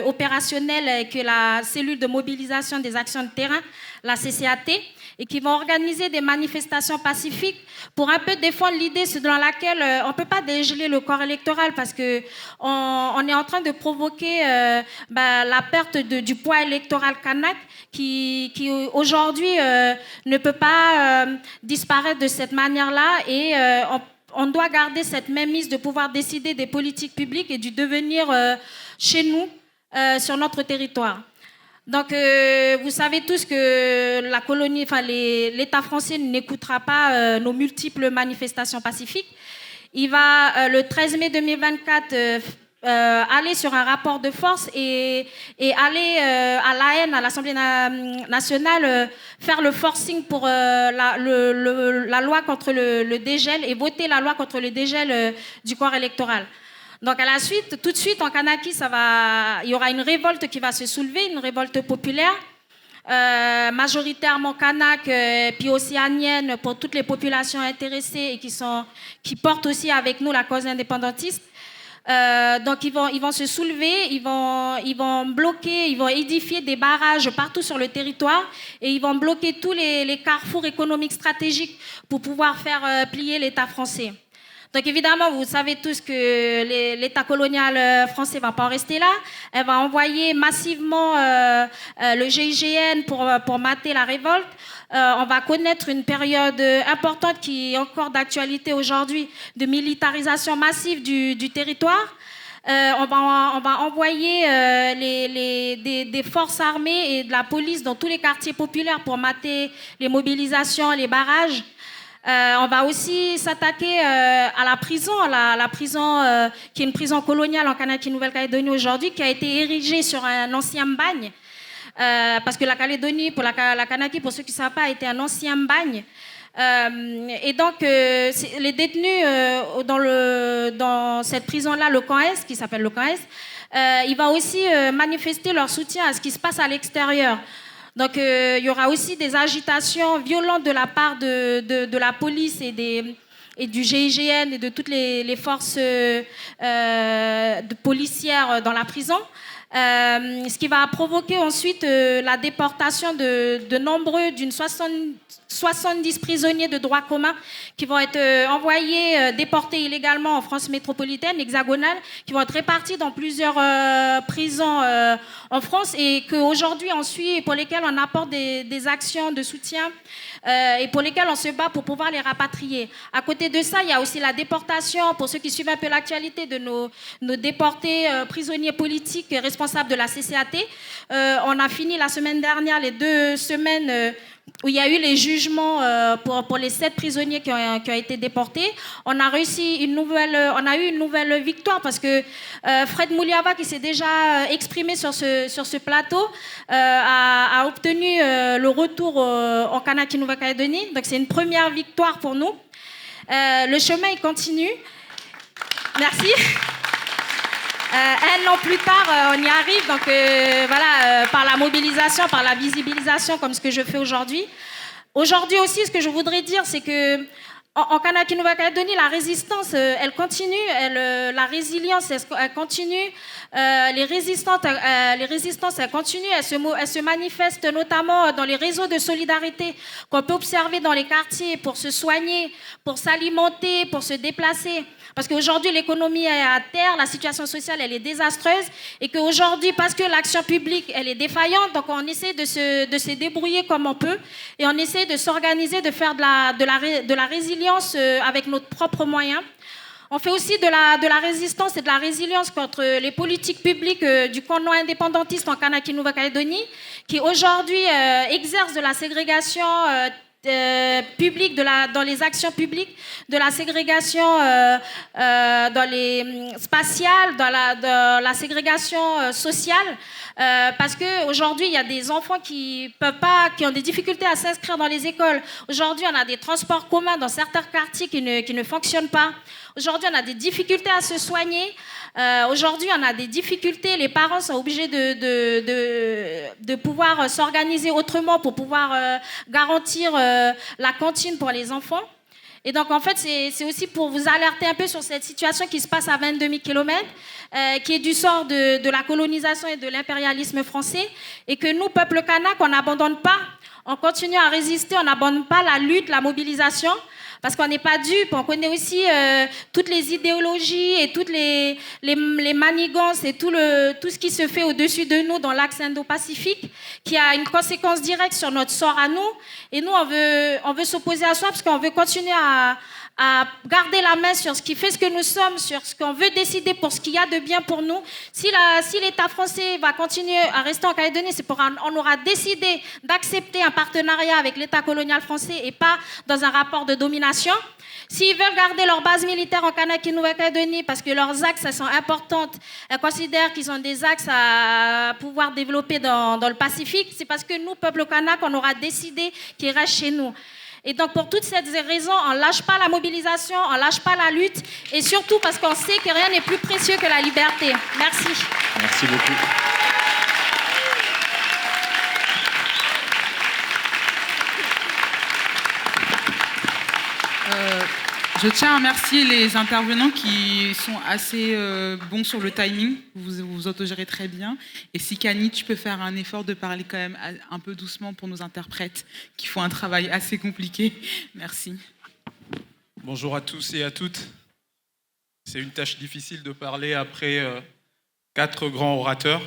opérationnelle, que la cellule de mobilisation des actions de terrain, la CCAT, et qui vont organiser des manifestations pacifiques pour un peu défendre l'idée selon laquelle on ne peut pas dégeler le corps électoral, parce qu'on est en train de provoquer la perte du poids électoral kanak qui aujourd'hui ne peut pas disparaître de cette manière-là, et on doit garder cette mainmise de pouvoir décider des politiques publiques et du devenir chez nous, sur notre territoire. Donc, vous savez tous que la colonie, enfin, l'État français n'écoutera pas nos multiples manifestations pacifiques. Il va, le 13 mai 2024, aller sur un rapport de force et aller à La Haye, à l'Assemblée nationale, faire le forcing pour la loi contre le dégel et voter la loi contre le dégel du corps électoral. Donc à la suite, tout de suite en Kanaki, il y aura une révolte qui va se soulever, une révolte populaire, majoritairement kanak, puis océanienne pour toutes les populations intéressées et qui portent aussi avec nous la cause indépendantiste. Donc ils vont se soulever, ils vont bloquer, ils vont édifier des barrages partout sur le territoire et ils vont bloquer tous les carrefours économiques stratégiques pour pouvoir faire plier l'État français. Donc évidemment, vous savez tous que l'État colonial français ne va pas en rester là. Elle va envoyer massivement le GIGN pour mater la révolte. On va connaître une période importante qui est encore d'actualité aujourd'hui, de militarisation massive du territoire. On va envoyer des forces armées et de la police dans tous les quartiers populaires pour mater les mobilisations, les barrages. On va aussi s'attaquer à la prison, la prison qui est une prison coloniale en Nouvelle-Calédonie aujourd'hui, qui a été érigée sur un ancien bagne. Parce que la Calédonie, pour la Kanaki, pour ceux qui ne savent pas, a été un ancien bagne. Et donc, les détenus dans cette prison-là, le camp Est, qui s'appelle le camp Est, il va aussi manifester leur soutien à ce qui se passe à l'extérieur. Donc, il y aura aussi des agitations violentes de la part de la police et du GIGN et de toutes les forces policières dans la prison. Ce qui va provoquer ensuite la déportation de nombreux, d'une 70 prisonniers de droit commun qui vont être envoyés, déportés illégalement en France métropolitaine, hexagonale, qui vont être répartis dans plusieurs prisons en France et qu'aujourd'hui on suit et pour lesquels on apporte des actions de soutien et pour lesquels on se bat pour pouvoir les rapatrier. À côté de ça, il y a aussi la déportation, pour ceux qui suivent un peu l'actualité, de nos déportés prisonniers politiques responsables de la CCAT. On a fini la semaine dernière, les 2 semaines où il y a eu les jugements pour les 7 prisonniers qui ont été déportés. On a eu une nouvelle victoire parce que Fred Mouliava, qui s'est déjà exprimé sur ce plateau, a obtenu le retour en Kanaki Nouvelle-Calédonie. Donc c'est une première victoire pour nous. Le chemin il continue. Merci. 1 an plus tard, on y arrive, donc voilà, par la mobilisation, par la visibilisation, comme ce que je fais aujourd'hui. Aujourd'hui aussi, ce que je voudrais dire, c'est que en Kanaki Nouvelle-Calédonie, la résistance, elle continue, la résilience, elle continue, les résistances, elles continuent, elles se manifestent notamment dans les réseaux de solidarité qu'on peut observer dans les quartiers pour se soigner, pour s'alimenter, pour se déplacer. Parce qu'aujourd'hui, l'économie est à terre, la situation sociale, elle est désastreuse et qu'aujourd'hui, parce que l'action publique, elle est défaillante, donc on essaie de se débrouiller comme on peut et on essaie de s'organiser, de faire de la résilience avec nos propres moyens. On fait aussi de la résistance et de la résilience contre les politiques publiques du camp non indépendantiste en Kanaki Nouvelle-Calédonie, qui aujourd'hui exercent de la ségrégation publique, dans les actions publiques, de la ségrégation dans les spatiales, dans la ségrégation sociale, parce qu'aujourd'hui, il y a des enfants qui ont des difficultés à s'inscrire dans les écoles. Aujourd'hui, on a des transports communs dans certains quartiers qui ne fonctionnent pas. Aujourd'hui, on a des difficultés à se soigner. Aujourd'hui, on a des difficultés. Les parents sont obligés de pouvoir s'organiser autrement pour pouvoir garantir la cantine pour les enfants. Et donc, en fait, c'est aussi pour vous alerter un peu sur cette situation qui se passe à 22 000 km, qui est du sort de la colonisation et de l'impérialisme français, et que nous, peuple kanak, on n'abandonne pas. On continue à résister, on n'abandonne pas la lutte, la mobilisation, parce qu'on n'est pas dupe. On connaît aussi toutes les idéologies et toutes les manigances et tout ce qui se fait au-dessus de nous dans l'axe Indo-Pacifique, qui a une conséquence directe sur notre sort à nous. Et nous, on veut s'opposer à ça parce qu'on veut continuer à garder la main sur ce qui fait ce que nous sommes, sur ce qu'on veut décider pour ce qu'il y a de bien pour nous. Si l'État français va continuer à rester en Calédonie, c'est on aura décidé d'accepter un partenariat avec l'État colonial français et pas dans un rapport de domination. S'ils veulent garder leur base militaire en Kanaki Nouvelle-Calédonie parce que leurs axes elles sont importantes, elles considèrent qu'ils ont des axes à pouvoir développer dans le Pacifique, c'est parce que nous, peuple kanak, on aura décidé qu'ils restent chez nous. Et donc pour toutes ces raisons, on ne lâche pas la mobilisation, on ne lâche pas la lutte, et surtout parce qu'on sait que rien n'est plus précieux que la liberté. Merci. Merci beaucoup. Je tiens à remercier les intervenants qui sont assez bons sur le timing. Vous vous autogérez très bien. Et si Kani, tu peux faire un effort de parler quand même un peu doucement pour nos interprètes qui font un travail assez compliqué. Merci. Bonjour à tous et à toutes. C'est une tâche difficile de parler après 4 grands orateurs,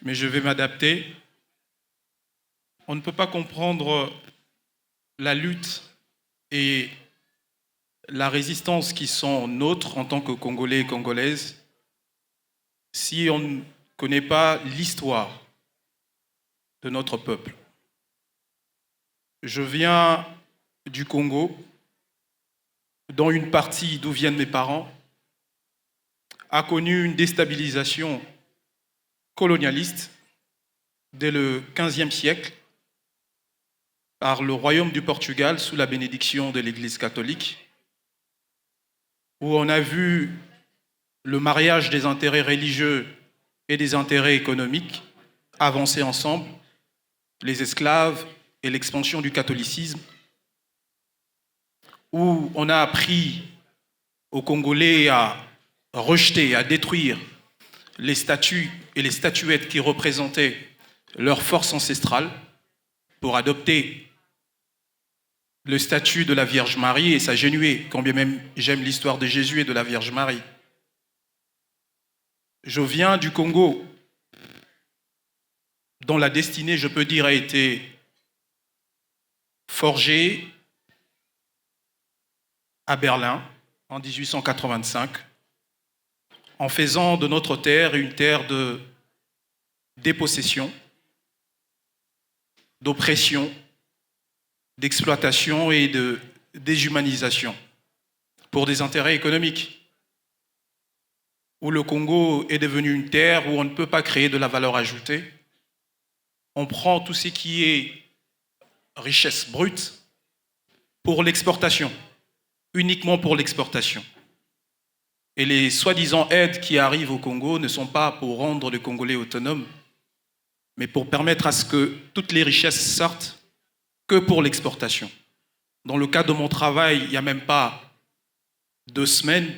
mais je vais m'adapter. On ne peut pas comprendre la lutte et la résistance qui sont nôtres en tant que Congolais et Congolaises si on ne connaît pas l'histoire de notre peuple. Je viens du Congo, dont une partie d'où viennent mes parents a connu une déstabilisation colonialiste dès le XVe siècle par le royaume du Portugal sous la bénédiction de l'Église catholique, où on a vu le mariage des intérêts religieux et des intérêts économiques avancer ensemble, les esclaves et l'expansion du catholicisme, où on a appris aux Congolais à rejeter, à détruire les statues et les statuettes qui représentaient leur force ancestrale pour adopter le statut de la Vierge Marie et s'agenouiller, quand bien même j'aime l'histoire de Jésus et de la Vierge Marie. Je viens du Congo, dont la destinée, je peux dire, a été forgée à Berlin en 1885, en faisant de notre terre une terre de dépossession, d'oppression, d'exploitation et de déshumanisation pour des intérêts économiques, où le Congo est devenu une terre où on ne peut pas créer de la valeur ajoutée. On prend tout ce qui est richesse brute pour l'exportation, uniquement pour l'exportation. Et les soi-disant aides qui arrivent au Congo ne sont pas pour rendre le Congolais autonome, mais pour permettre à ce que toutes les richesses sortent que pour l'exportation. Dans le cadre de mon travail, il n'y a même pas 2 semaines,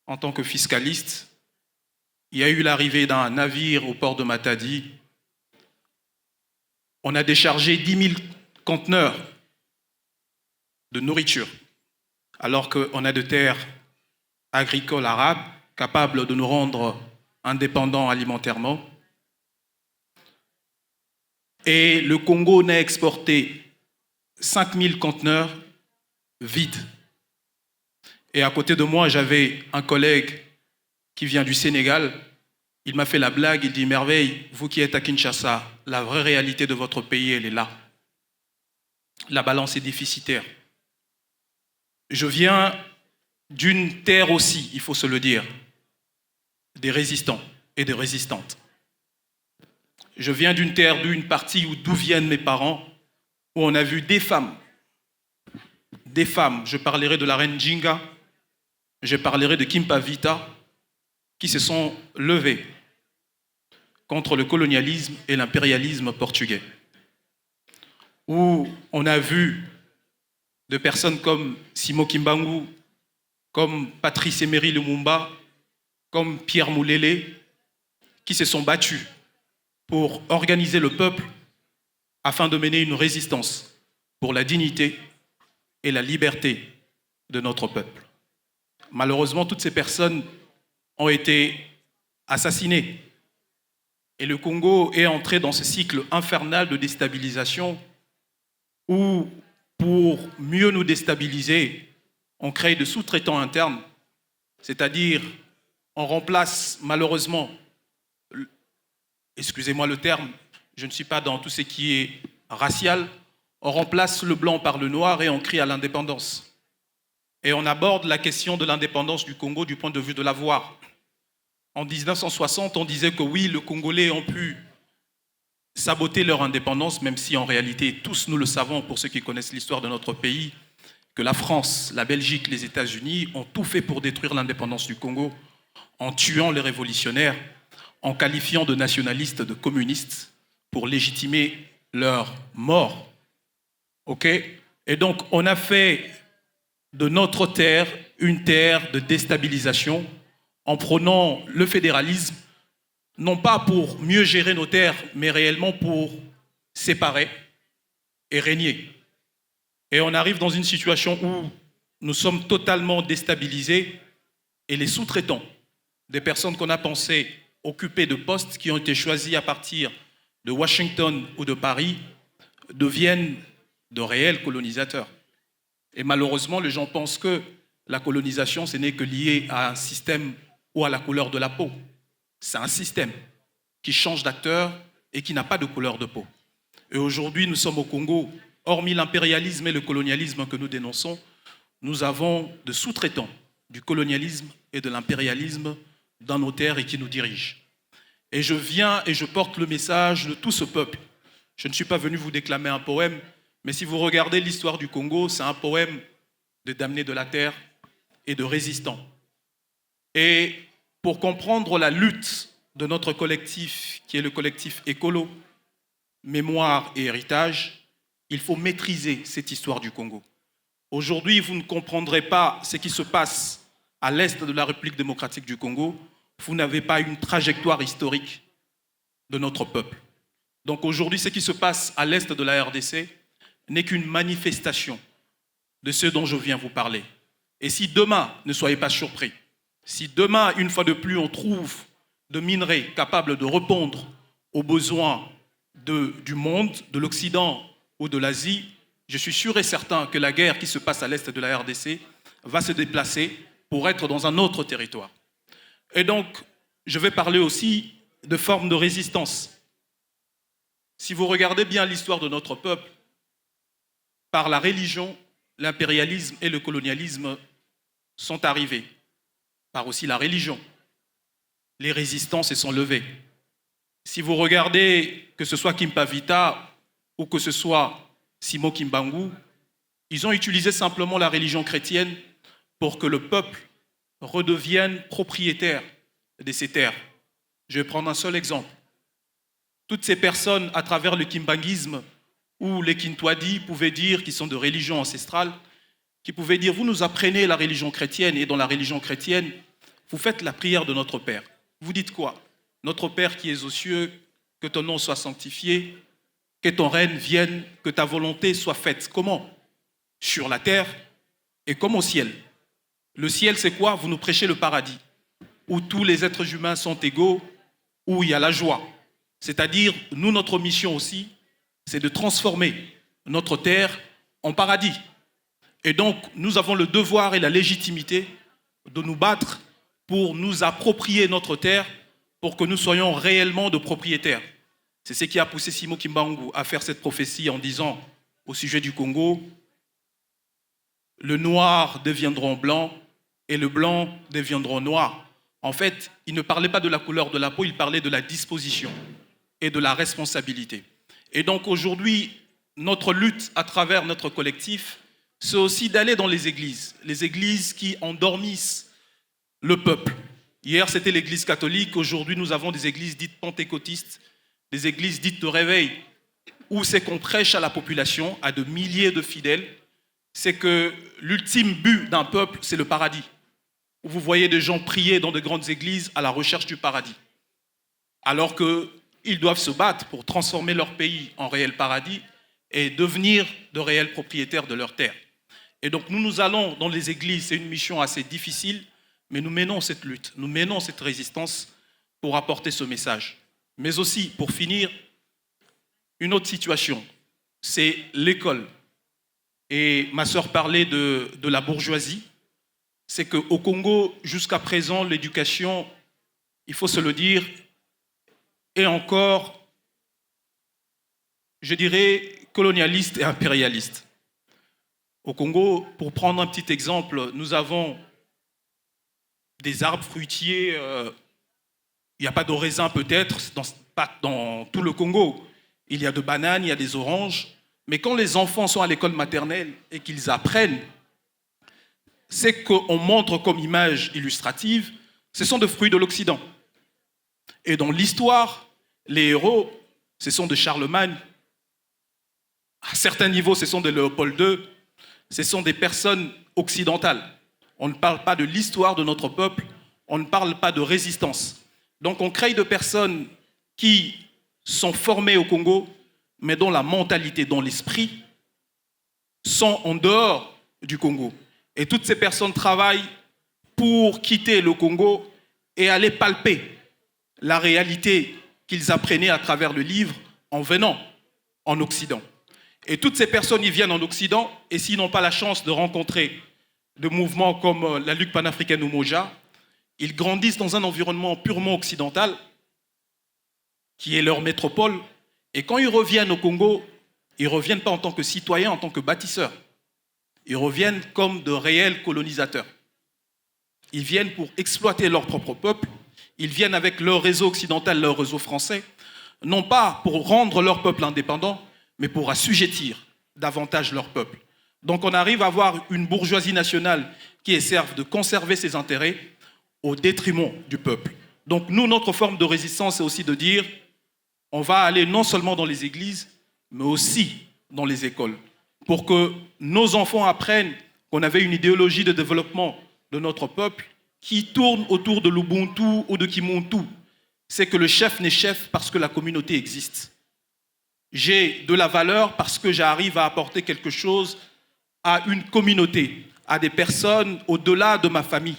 en tant que fiscaliste, il y a eu l'arrivée d'un navire au port de Matadi. On a déchargé 10 000 conteneurs de nourriture, alors qu'on a de terres agricoles arabes capables de nous rendre indépendants alimentairement. Et le Congo n'a exporté 5 000 conteneurs vides. Et à côté de moi, j'avais un collègue qui vient du Sénégal. Il m'a fait la blague, il dit « Merveille, vous qui êtes à Kinshasa, la vraie réalité de votre pays, elle est là. La balance est déficitaire. » Je viens d'une terre aussi, il faut se le dire, des résistants et des résistantes. Je viens d'une terre, d'une partie d'où viennent mes parents, où on a vu des femmes, je parlerai de la reine Jinga, je parlerai de Kimpa Vita, qui se sont levées contre le colonialisme et l'impérialisme portugais. Où on a vu de personnes comme Simo Kimbangu, comme Patrice Emery Lumumba, comme Pierre Moulélé, qui se sont battus pour organiser le peuple afin de mener une résistance pour la dignité et la liberté de notre peuple. Malheureusement, toutes ces personnes ont été assassinées. Et le Congo est entré dans ce cycle infernal de déstabilisation où, pour mieux nous déstabiliser, on crée de sous-traitants internes, c'est-à-dire on remplace malheureusement, excusez-moi le terme, je ne suis pas dans tout ce qui est racial, on remplace le blanc par le noir et on crie à l'indépendance. Et on aborde la question de l'indépendance du Congo du point de vue de l'avoir. En 1960, on disait que oui, les Congolais ont pu saboter leur indépendance, même si en réalité, tous nous le savons, pour ceux qui connaissent l'histoire de notre pays, que la France, la Belgique, les États-Unis ont tout fait pour détruire l'indépendance du Congo, en tuant les révolutionnaires, en qualifiant de nationalistes, de communistes, pour légitimer leur mort. Ok ? Et donc, on a fait de notre terre une terre de déstabilisation en prônant le fédéralisme, non pas pour mieux gérer nos terres, mais réellement pour séparer et régner. Et on arrive dans une situation où nous sommes totalement déstabilisés et les sous-traitants, des personnes qu'on a pensé occuper de postes qui ont été choisis à partir de Washington ou de Paris, deviennent de réels colonisateurs. Et malheureusement, les gens pensent que la colonisation, ce n'est que lié à un système ou à la couleur de la peau. C'est un système qui change d'acteur et qui n'a pas de couleur de peau. Et aujourd'hui, nous sommes au Congo, hormis l'impérialisme et le colonialisme que nous dénonçons, nous avons de sous-traitants du colonialisme et de l'impérialisme dans nos terres et qui nous dirigent. Et je viens et je porte le message de tout ce peuple. Je ne suis pas venu vous déclamer un poème, mais si vous regardez l'histoire du Congo, c'est un poème de damnés de la terre et de résistants. Et pour comprendre la lutte de notre collectif, qui est le collectif Écolo, Mémoire et Héritage, il faut maîtriser cette histoire du Congo. Aujourd'hui, vous ne comprendrez pas ce qui se passe à l'est de la République démocratique du Congo. Vous n'avez pas une trajectoire historique de notre peuple. Donc aujourd'hui, ce qui se passe à l'est de la RDC n'est qu'une manifestation de ce dont je viens vous parler. Et si demain, ne soyez pas surpris, si demain, une fois de plus, on trouve de minerais capables de répondre aux besoins du monde, de l'Occident ou de l'Asie, je suis sûr et certain que la guerre qui se passe à l'est de la RDC va se déplacer pour être dans un autre territoire. Et donc, je vais parler aussi de formes de résistance. Si vous regardez bien l'histoire de notre peuple, par la religion, l'impérialisme et le colonialisme sont arrivés. Par aussi la religion, les résistants se sont levés. Si vous regardez, que ce soit Kimpavita ou que ce soit Simon Kimbangu, ils ont utilisé simplement la religion chrétienne pour que le peuple redevienne propriétaire de ces terres. Je vais prendre un seul exemple. Toutes ces personnes, à travers le kimbanguisme ou les Kintwadi, pouvaient dire qu'ils sont de religion ancestrale, qui pouvaient dire, vous nous apprenez la religion chrétienne, et dans la religion chrétienne, vous faites la prière de notre Père. Vous dites quoi? Notre Père qui es aux cieux, que ton nom soit sanctifié, que ton règne vienne, que ta volonté soit faite. Comment? Sur la terre et comme au ciel. Le ciel, c'est quoi? Vous nous prêchez le paradis, où tous les êtres humains sont égaux, où il y a la joie. C'est-à-dire, nous, notre mission aussi, c'est de transformer notre terre en paradis. Et donc, nous avons le devoir et la légitimité de nous battre pour nous approprier notre terre, pour que nous soyons réellement de propriétaires. C'est ce qui a poussé Simon Kimbangu à faire cette prophétie en disant, au sujet du Congo, le noir deviendront blanc et le blanc deviendront noir. En fait, il ne parlait pas de la couleur de la peau, il parlait de la disposition et de la responsabilité. Et donc aujourd'hui, notre lutte à travers notre collectif, c'est aussi d'aller dans les églises qui endormissent le peuple. Hier, c'était l'église catholique, aujourd'hui, nous avons des églises dites pentecôtistes, des églises dites de réveil, où c'est qu'on prêche à la population, à de milliers de fidèles, c'est que l'ultime but d'un peuple, c'est le paradis. Où vous voyez des gens prier dans de grandes églises à la recherche du paradis. Alors qu'ils doivent se battre pour transformer leur pays en réel paradis et devenir de réels propriétaires de leurs terres. Et donc nous allons dans les églises, c'est une mission assez difficile, mais nous menons cette lutte, nous menons cette résistance pour apporter ce message. Mais aussi, pour finir, une autre situation, c'est l'école. et ma sœur parlait de la bourgeoisie, c'est qu'au Congo, jusqu'à présent, l'éducation, il faut se le dire, est encore, je dirais, colonialiste et impérialiste. Au Congo, pour prendre un petit exemple, nous avons des arbres fruitiers, il n'y a pas de raisin peut-être, pas dans tout le Congo. Il y a de bananes, il y a des oranges, mais quand les enfants sont à l'école maternelle et qu'ils apprennent, c'est qu'on montre comme image illustrative, ce sont des fruits de l'Occident. Et dans l'histoire, les héros, ce sont de Charlemagne. À certains niveaux, ce sont de Léopold II. Ce sont des personnes occidentales. On ne parle pas de l'histoire de notre peuple, on ne parle pas de résistance. Donc on crée de personnes qui sont formées au Congo, mais dont la mentalité, dont l'esprit sont en dehors du Congo. Et toutes ces personnes travaillent pour quitter le Congo et aller palper la réalité qu'ils apprenaient à travers le livre en venant en Occident. Et toutes ces personnes, ils viennent en Occident, et s'ils n'ont pas la chance de rencontrer de mouvements comme la Ligue panafricaine ou Moja, ils grandissent dans un environnement purement occidental, qui est leur métropole, et quand ils reviennent au Congo, ils ne reviennent pas en tant que citoyens, en tant que bâtisseurs. Ils reviennent comme de réels colonisateurs. Ils viennent pour exploiter leur propre peuple, ils viennent avec leur réseau occidental, leur réseau français, non pas pour rendre leur peuple indépendant, mais pour assujettir davantage leur peuple. Donc on arrive à avoir une bourgeoisie nationale qui essaie de conserver ses intérêts au détriment du peuple. Donc nous, notre forme de résistance, c'est aussi de dire on va aller non seulement dans les églises, mais aussi dans les écoles, pour que nos enfants apprennent qu'on avait une idéologie de développement de notre peuple qui tourne autour de l'Ubuntu ou de Kimuntu. C'est que le chef n'est chef parce que la communauté existe. J'ai de la valeur parce que j'arrive à apporter quelque chose à une communauté, à des personnes au-delà de ma famille.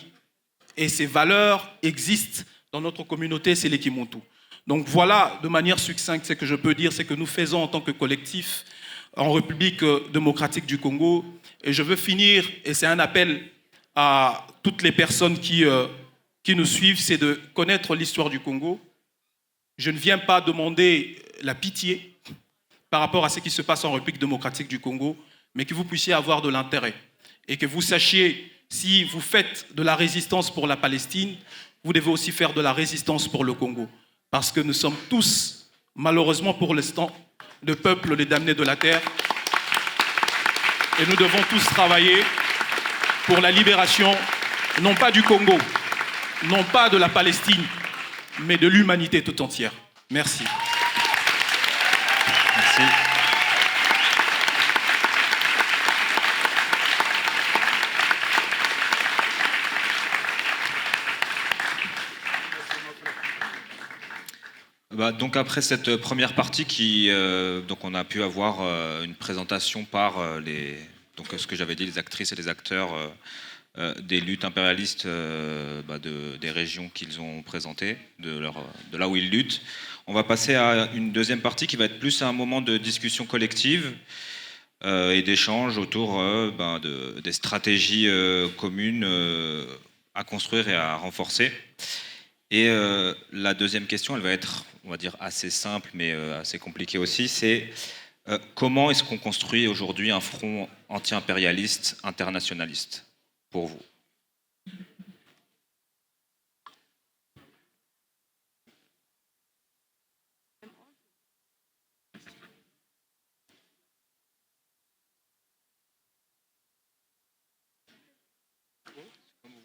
Et ces valeurs existent dans notre communauté, c'est les Kimuntu. Donc voilà, de manière succincte, ce que je peux dire, c'est que nous faisons en tant que collectif en République démocratique du Congo. Et je veux finir, et c'est un appel à toutes les personnes qui nous suivent, c'est de connaître l'histoire du Congo. Je ne viens pas demander la pitié par rapport à ce qui se passe en République démocratique du Congo, mais que vous puissiez avoir de l'intérêt et que vous sachiez, si vous faites de la résistance pour la Palestine, vous devez aussi faire de la résistance pour le Congo. Parce que nous sommes tous, malheureusement pour l'instant, le peuple les damnés de la terre. Et nous devons tous travailler pour la libération, non pas du Congo, non pas de la Palestine, mais de l'humanité tout entière. Merci. Merci. Donc après cette première partie, donc on a pu avoir une présentation par donc ce que j'avais dit, les actrices et les acteurs des luttes impérialistes des régions qu'ils ont présentées, de là où ils luttent. On va passer à une deuxième partie qui va être plus un moment de discussion collective et d'échange autour des stratégies communes à construire et à renforcer. Et la deuxième question, elle va être, on va dire, assez simple, mais assez compliquée aussi, c'est comment est-ce qu'on construit aujourd'hui un front anti-impérialiste, internationaliste, pour vous ?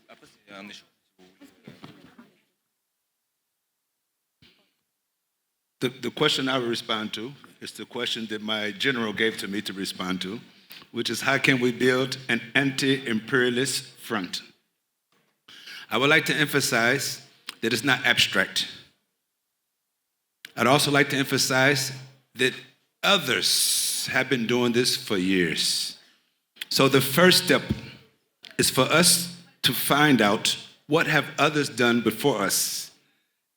Après, c'est un échange. The question I will respond to is the question that my general gave to me to respond to, which is how can we build an anti-imperialist front? I would like to emphasize that it's not abstract. I'd also like to emphasize that others have been doing this for years. So the first step is for us to find out what have others done before us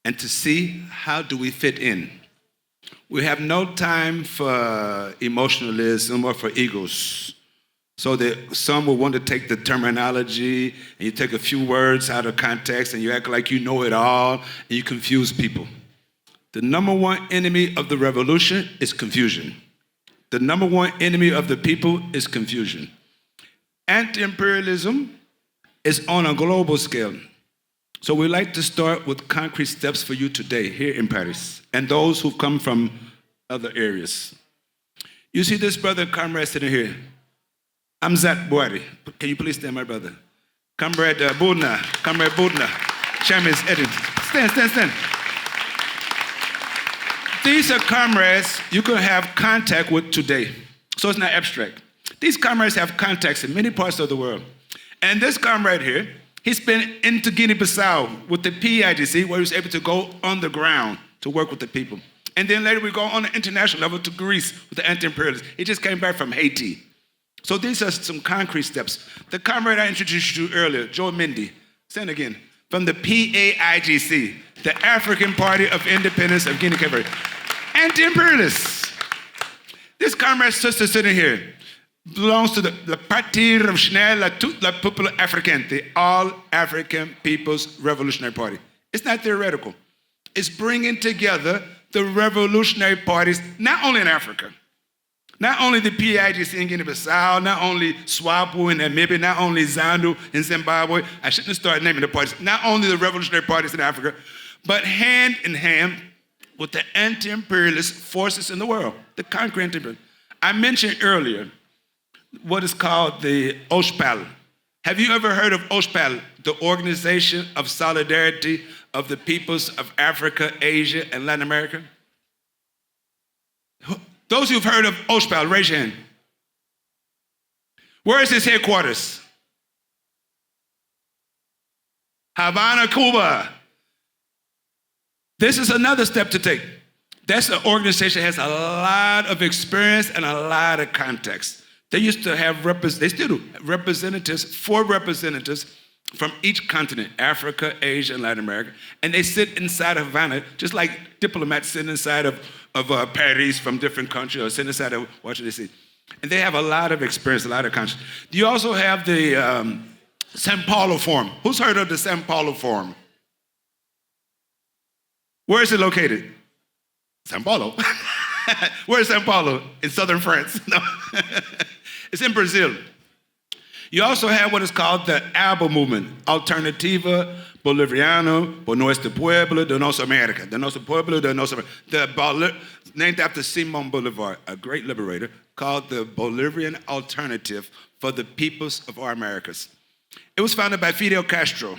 and to see how do we fit in. We have no time for emotionalism or for egos. So that some will want to take the terminology and you take a few words out of context and you act like you know it all and you confuse people. The number one enemy of the revolution is confusion. The number one enemy of the people is confusion. Anti-imperialism is on a global scale. So we'd like to start with concrete steps for you today here in Paris and those who come from other areas. You see this brother comrade sitting here, Amzat Bouhari. Can you please stand, my brother? Comrade Boudna, Chairman Edin. Stand. These are comrades you can have contact with today. So it's not abstract. These comrades have contacts in many parts of the world. And this comrade here, he's been into Guinea-Bissau with the PIGC, where he was able to go on the ground to work with the people. And then later we go on the international level to Greece with the anti-imperialists. He just came back from Haiti. So these are some concrete steps. The comrade I introduced you to earlier, Joe Mendy, stand again, from the PAIGC, the African Party of Independence of Guinea-Bissau. Anti-imperialists. This comrade sister sitting here belongs to the Parti Révolutionnaire de tout le peuple africain, the All-African People's Revolutionary Party. It's not theoretical. It's bringing together the revolutionary parties, not only in Africa, not only the PIGC in Guinea-Bissau, not only SWAPO in Namibia, not only ZANU in Zimbabwe. I shouldn't start naming the parties. Not only the revolutionary parties in Africa, but hand in hand with the anti-imperialist forces in the world, the concrete anti-imperialist. I mentioned earlier what is called the OSPAL. Have you ever heard of OSPAL, the Organization of Solidarity of the Peoples of Africa, Asia, and Latin America? Those who've heard of OSPAL, raise your hand. Where is its headquarters? Havana, Cuba. This is another step to take. That's an organization that has a lot of experience and a lot of context. They used to have, they still do, four representatives from each continent, Africa, Asia, and Latin America, and they sit inside of Havana, just like diplomats sit inside of Paris from different countries, or sit inside of Washington, D.C. And they have a lot of experience, a lot of conscience. You also have the Sao Paulo Forum. Who's heard of the Sao Paulo Forum? Where is it located? Sao Paulo. Where is Sao Paulo? In southern France. No. It's in Brazil. You also have what is called the ALBA movement, Alternativa Bolivariana por Nuestro Pueblo de Nossa América. De Nosso Pueblo de Nossa América. Named after Simon Bolivar, a great liberator, called the Bolivarian Alternative for the Peoples of our Americas. It was founded by Fidel Castro,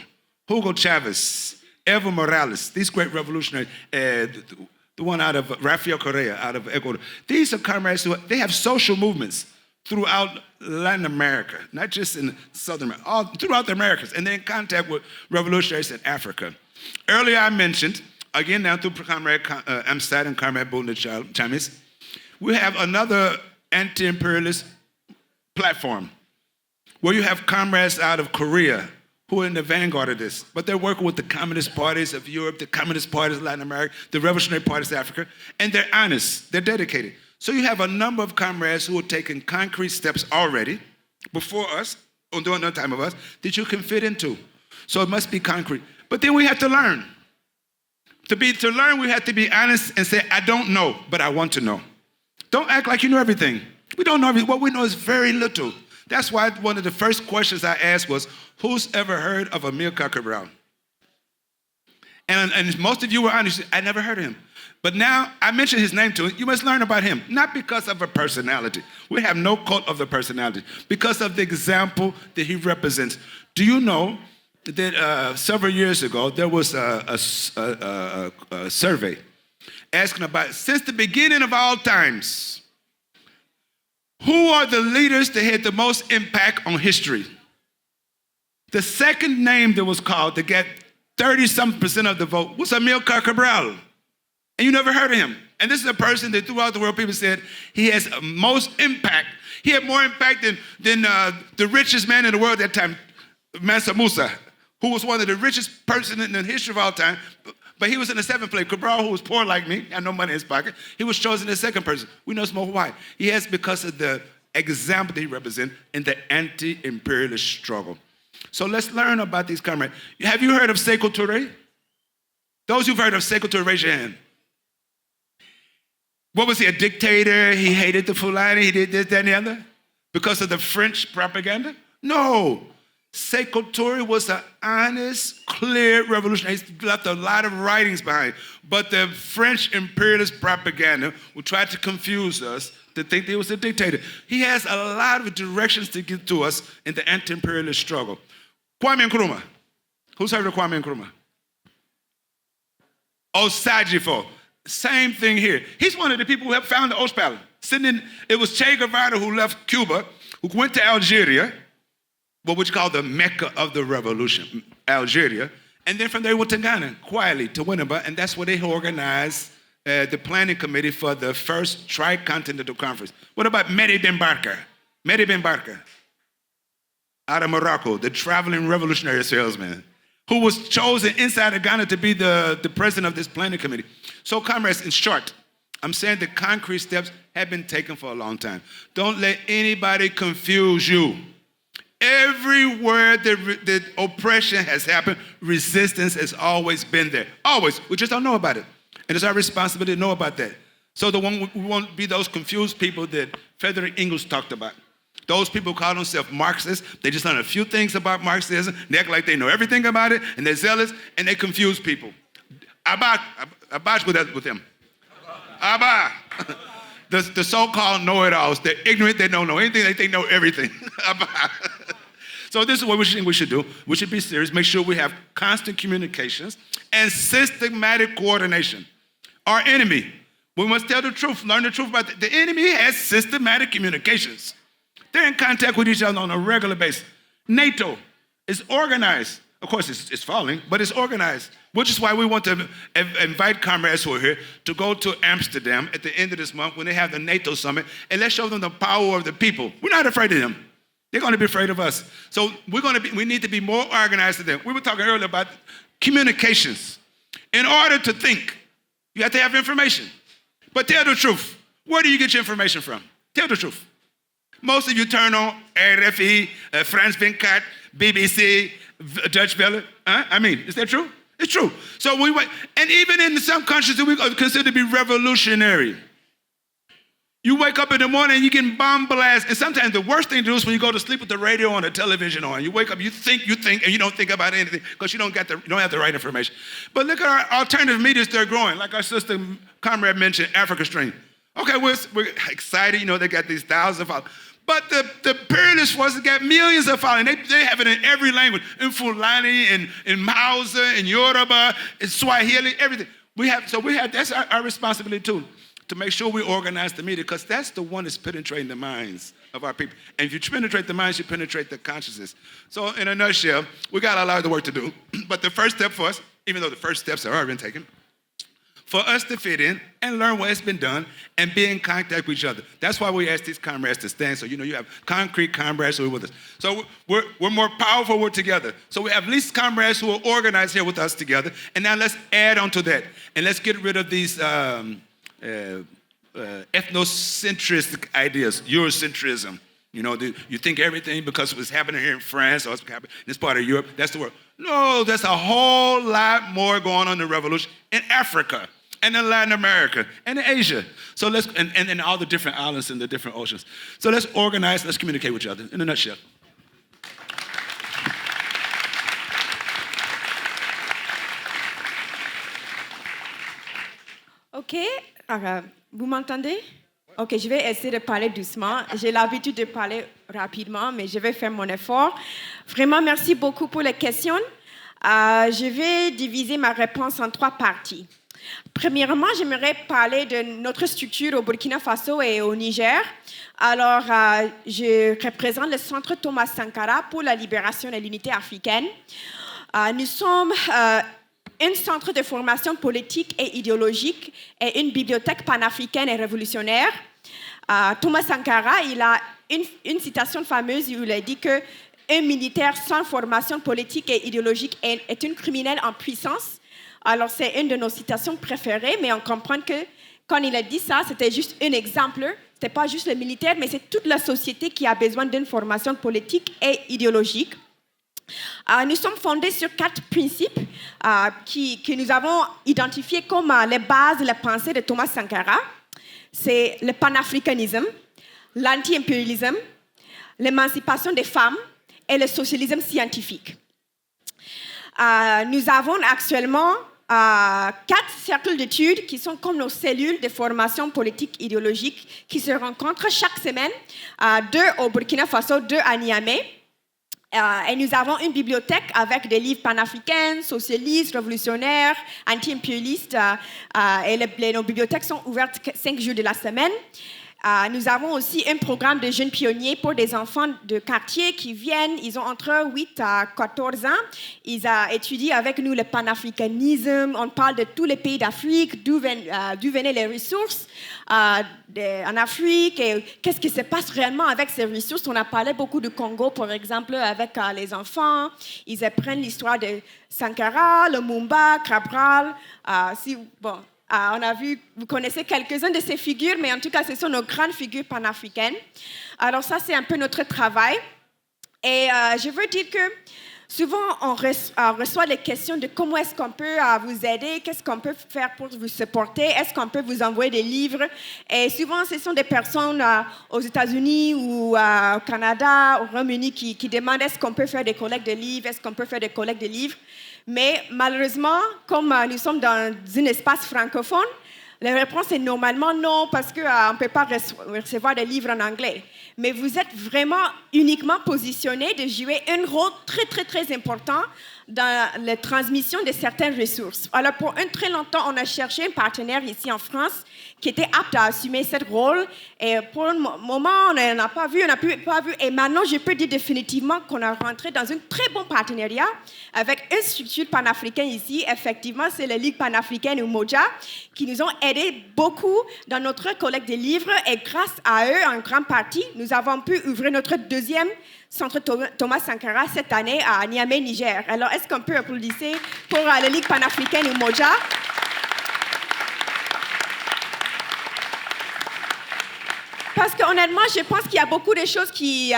Hugo Chavez, Evo Morales, these great revolutionaries, the one out of Rafael Correa, out of Ecuador. These are comrades who they have social movements throughout Latin America, not just in Southern America, all throughout the Americas, and they're in contact with revolutionaries in Africa. Earlier I mentioned, again now through Comrade Amstad and Comrade Boudna Chamis, we have another anti-imperialist platform where you have comrades out of Korea who are in the vanguard of this, but they're working with the communist parties of Europe, the communist parties of Latin America, the revolutionary parties of Africa, and they're honest, they're dedicated. So you have a number of comrades who are taking concrete steps already before us, or during the time of us, that you can fit into. So it must be concrete. But then we have to learn. To learn, we have to be honest and say, I don't know, but I want to know. Don't act like you know everything. We don't know everything. What we know is very little. That's why one of the first questions I asked was, who's ever heard of Amilcar Cabral? And most of you were honest, I never heard of him. But now I mentioned his name to you. You must learn about him, not because of a personality. We have no cult of the personality, because of the example that he represents. Do you know that several years ago, there was a survey asking about, since the beginning of all times, who are the leaders that had the most impact on history? The second name that was called to get 30-some% of the vote was Amilcar Cabral. And you never heard of him. And this is a person that throughout the world people said he has most impact. He had more impact than the richest man in the world at that time, Mansa Musa, who was one of the richest person in the history of all time. But he was in the seventh place. Cabral, who was poor like me, had no money in his pocket, he was chosen as second person. We know more why. He has because of the example that he represents in the anti-imperialist struggle. So let's learn about these comrades. Have you heard of Sekou Touré? Those who've heard of Sekou Touré, raise your hand. What was he, a dictator? He hated the Fulani, he did this, that, and the other? Because of the French propaganda? No. Sekou Touré was an honest, clear revolutionary. He left a lot of writings behind. But the French imperialist propaganda who tried to confuse us to think he was a dictator. He has a lot of directions to get to us in the anti-imperialist struggle. Kwame Nkrumah. Who's heard of Kwame Nkrumah? Osajifo. Same thing here. He's one of the people who helped found the Ostpalen. It was Che Guevara who left Cuba, who went to Algeria, what would you call the Mecca of the revolution, Algeria. And then from there he went to Ghana, quietly, to Winneba, and that's where they organized the planning committee for the first Tricontinental Conference. What about Mehdi Ben Barka? Mehdi Ben Barka, out of Morocco, the traveling revolutionary salesman, who was chosen inside of Ghana to be the president of this planning committee. So comrades, in short, I'm saying the concrete steps have been taken for a long time. Don't let anybody confuse you. Everywhere the oppression has happened, resistance has always been there. Always. We just don't know about it. And it's our responsibility to know about that. So we won't be those confused people that Frederick Engels talked about. Those people who call themselves Marxists, they just learn a few things about Marxism, they act like they know everything about it, and they're zealous, and they confuse people. Abash with them. Abba. The so-called know-it-alls, they're ignorant, they don't know anything, they think they know everything. So this is what we think we should do. We should be serious, make sure we have constant communications and systematic coordination. Our enemy, we must tell the truth, learn the truth about the enemy has systematic communications. They're in contact with each other on a regular basis. NATO is organized. Of course, it's falling, but it's organized, which is why we want to invite comrades who are here to go to Amsterdam at the end of this month when they have the NATO summit, and let's show them the power of the people. We're not afraid of them. They're going to be afraid of us. So we need to be more organized than them. We were talking earlier about communications. In order to think, you have to have information. But tell the truth. Where do you get your information from? Tell the truth. Most of you turn on RFI, France 24, BBC, Dutch Welle. I mean, is that true? It's true. So and even in some countries that we consider to be revolutionary, you wake up in the morning and you get bomb blast. And sometimes the worst thing to do is when you go to sleep with the radio on, the television on. You wake up, you think, and you don't think about anything because you don't have the right information. But look at our alternative medias, they're growing. Like our sister comrade mentioned, Africa Stream. Okay, we're excited. They got these thousands of followers. But the imperialist forces got millions of followers. They have it in every language, in Fulani, in Hausa, in Yoruba, in Swahili, everything. That's our responsibility too, to make sure we organize the media, because that's the one that's penetrating the minds of our people. And if you penetrate the minds, you penetrate the consciousness. So in a nutshell, we got a lot of work to do. But the first step for us, even though the first steps have already been taken, for us to fit in and learn what has been done and be in contact with each other. That's why we ask these comrades to stand. So, you have concrete comrades who are with us. So we're more powerful, we're together. So we have at least comrades who are organized here with us together. And now let's add on to that. And let's get rid of these ethnocentric ideas, Eurocentrism. You think everything because it was happening here in France or it's happening in this part of Europe, that's the world. No, there's a whole lot more going on in the revolution in Africa and in Latin America and in Asia. So and all the different islands and the different oceans. So let's organize, let's communicate with each other in a nutshell. OK. Vous m'entendez? OK, je vais essayer de parler doucement. J'ai l'habitude de parler rapidement, mais je vais faire mon effort. Vraiment, merci beaucoup pour les questions. Je vais diviser ma réponse en 3 parties. Premièrement, j'aimerais parler de notre structure au Burkina Faso et au Niger. Alors, je représente le Centre Thomas Sankara pour la libération et l'unité africaine. Nous sommes un centre de formation politique et idéologique et une bibliothèque panafricaine et révolutionnaire. Thomas Sankara, il a une citation fameuse où il a dit que un militaire sans formation politique et idéologique est un criminel en puissance. Alors, c'est une de nos citations préférées, mais on comprend que quand il a dit ça, c'était juste un exemple Ce n'est pas juste les militaires, mais c'est toute la société qui a besoin d'une formation politique et idéologique. Nous sommes fondés sur 4 principes que nous avons identifiés comme les bases de la pensée de Thomas Sankara. C'est le panafricanisme, l'anti-impérialisme, l'émancipation des femmes et le socialisme scientifique. Nous avons actuellement 4 cercles d'études qui sont comme nos cellules de formation politique idéologique qui se rencontrent chaque semaine, 2 au Burkina Faso, 2 à Niamey. Et nous avons une bibliothèque avec des livres panafricains, socialistes, révolutionnaires, anti-impérialistes. Et nos bibliothèques sont ouvertes 5 jours de la semaine. Nous avons aussi un programme de jeunes pionniers pour des enfants de quartier qui viennent. Ils ont entre 8 à 14 ans. Ils étudient avec nous le panafricanisme. On parle de tous les pays d'Afrique, d'où venaient les ressources en Afrique et qu'est-ce qui se passe réellement avec ces ressources. On a parlé beaucoup du Congo, par exemple, avec les enfants. Ils apprennent l'histoire de Sankara, Lumumba, Cabral. On a vu, vous connaissez quelques-unes de ces figures, mais en tout cas, ce sont nos grandes figures panafricaines. Alors ça, c'est un peu notre travail. Et je veux dire que souvent, on reçoit des questions de comment est-ce qu'on peut vous aider, qu'est-ce qu'on peut faire pour vous supporter, est-ce qu'on peut vous envoyer des livres. Et souvent, ce sont des personnes aux États-Unis ou au Canada, au Royaume-Uni qui demandent est-ce qu'on peut faire des collectes de livres, est-ce qu'on peut faire des collectes de livres. Mais malheureusement, comme nous sommes dans un espace francophone, la réponse est normalement non, parce qu'on ne peut pas recevoir des livres en anglais. Mais vous êtes vraiment uniquement positionné de jouer un rôle très, très, très important dans la transmission de certaines ressources. Alors, pour un très longtemps, on a cherché un partenaire ici en France qui était apte à assumer ce rôle. Et pour le moment, on n'a pas vu. Et maintenant, je peux dire définitivement qu'on a rentré dans un très bon partenariat avec une structure panafricaine ici. Effectivement, c'est la Ligue panafricaine Umoja qui nous ont aidés beaucoup dans notre collecte de livres. Et grâce à eux, en grande partie, nous avons pu ouvrir notre deuxième Centre Thomas Sankara cette année à Niamey, Niger. Alors, est-ce qu'on peut applaudir pour la Ligue panafricaine Umoja? Parce qu'honnêtement, je pense qu'il y a beaucoup de choses qui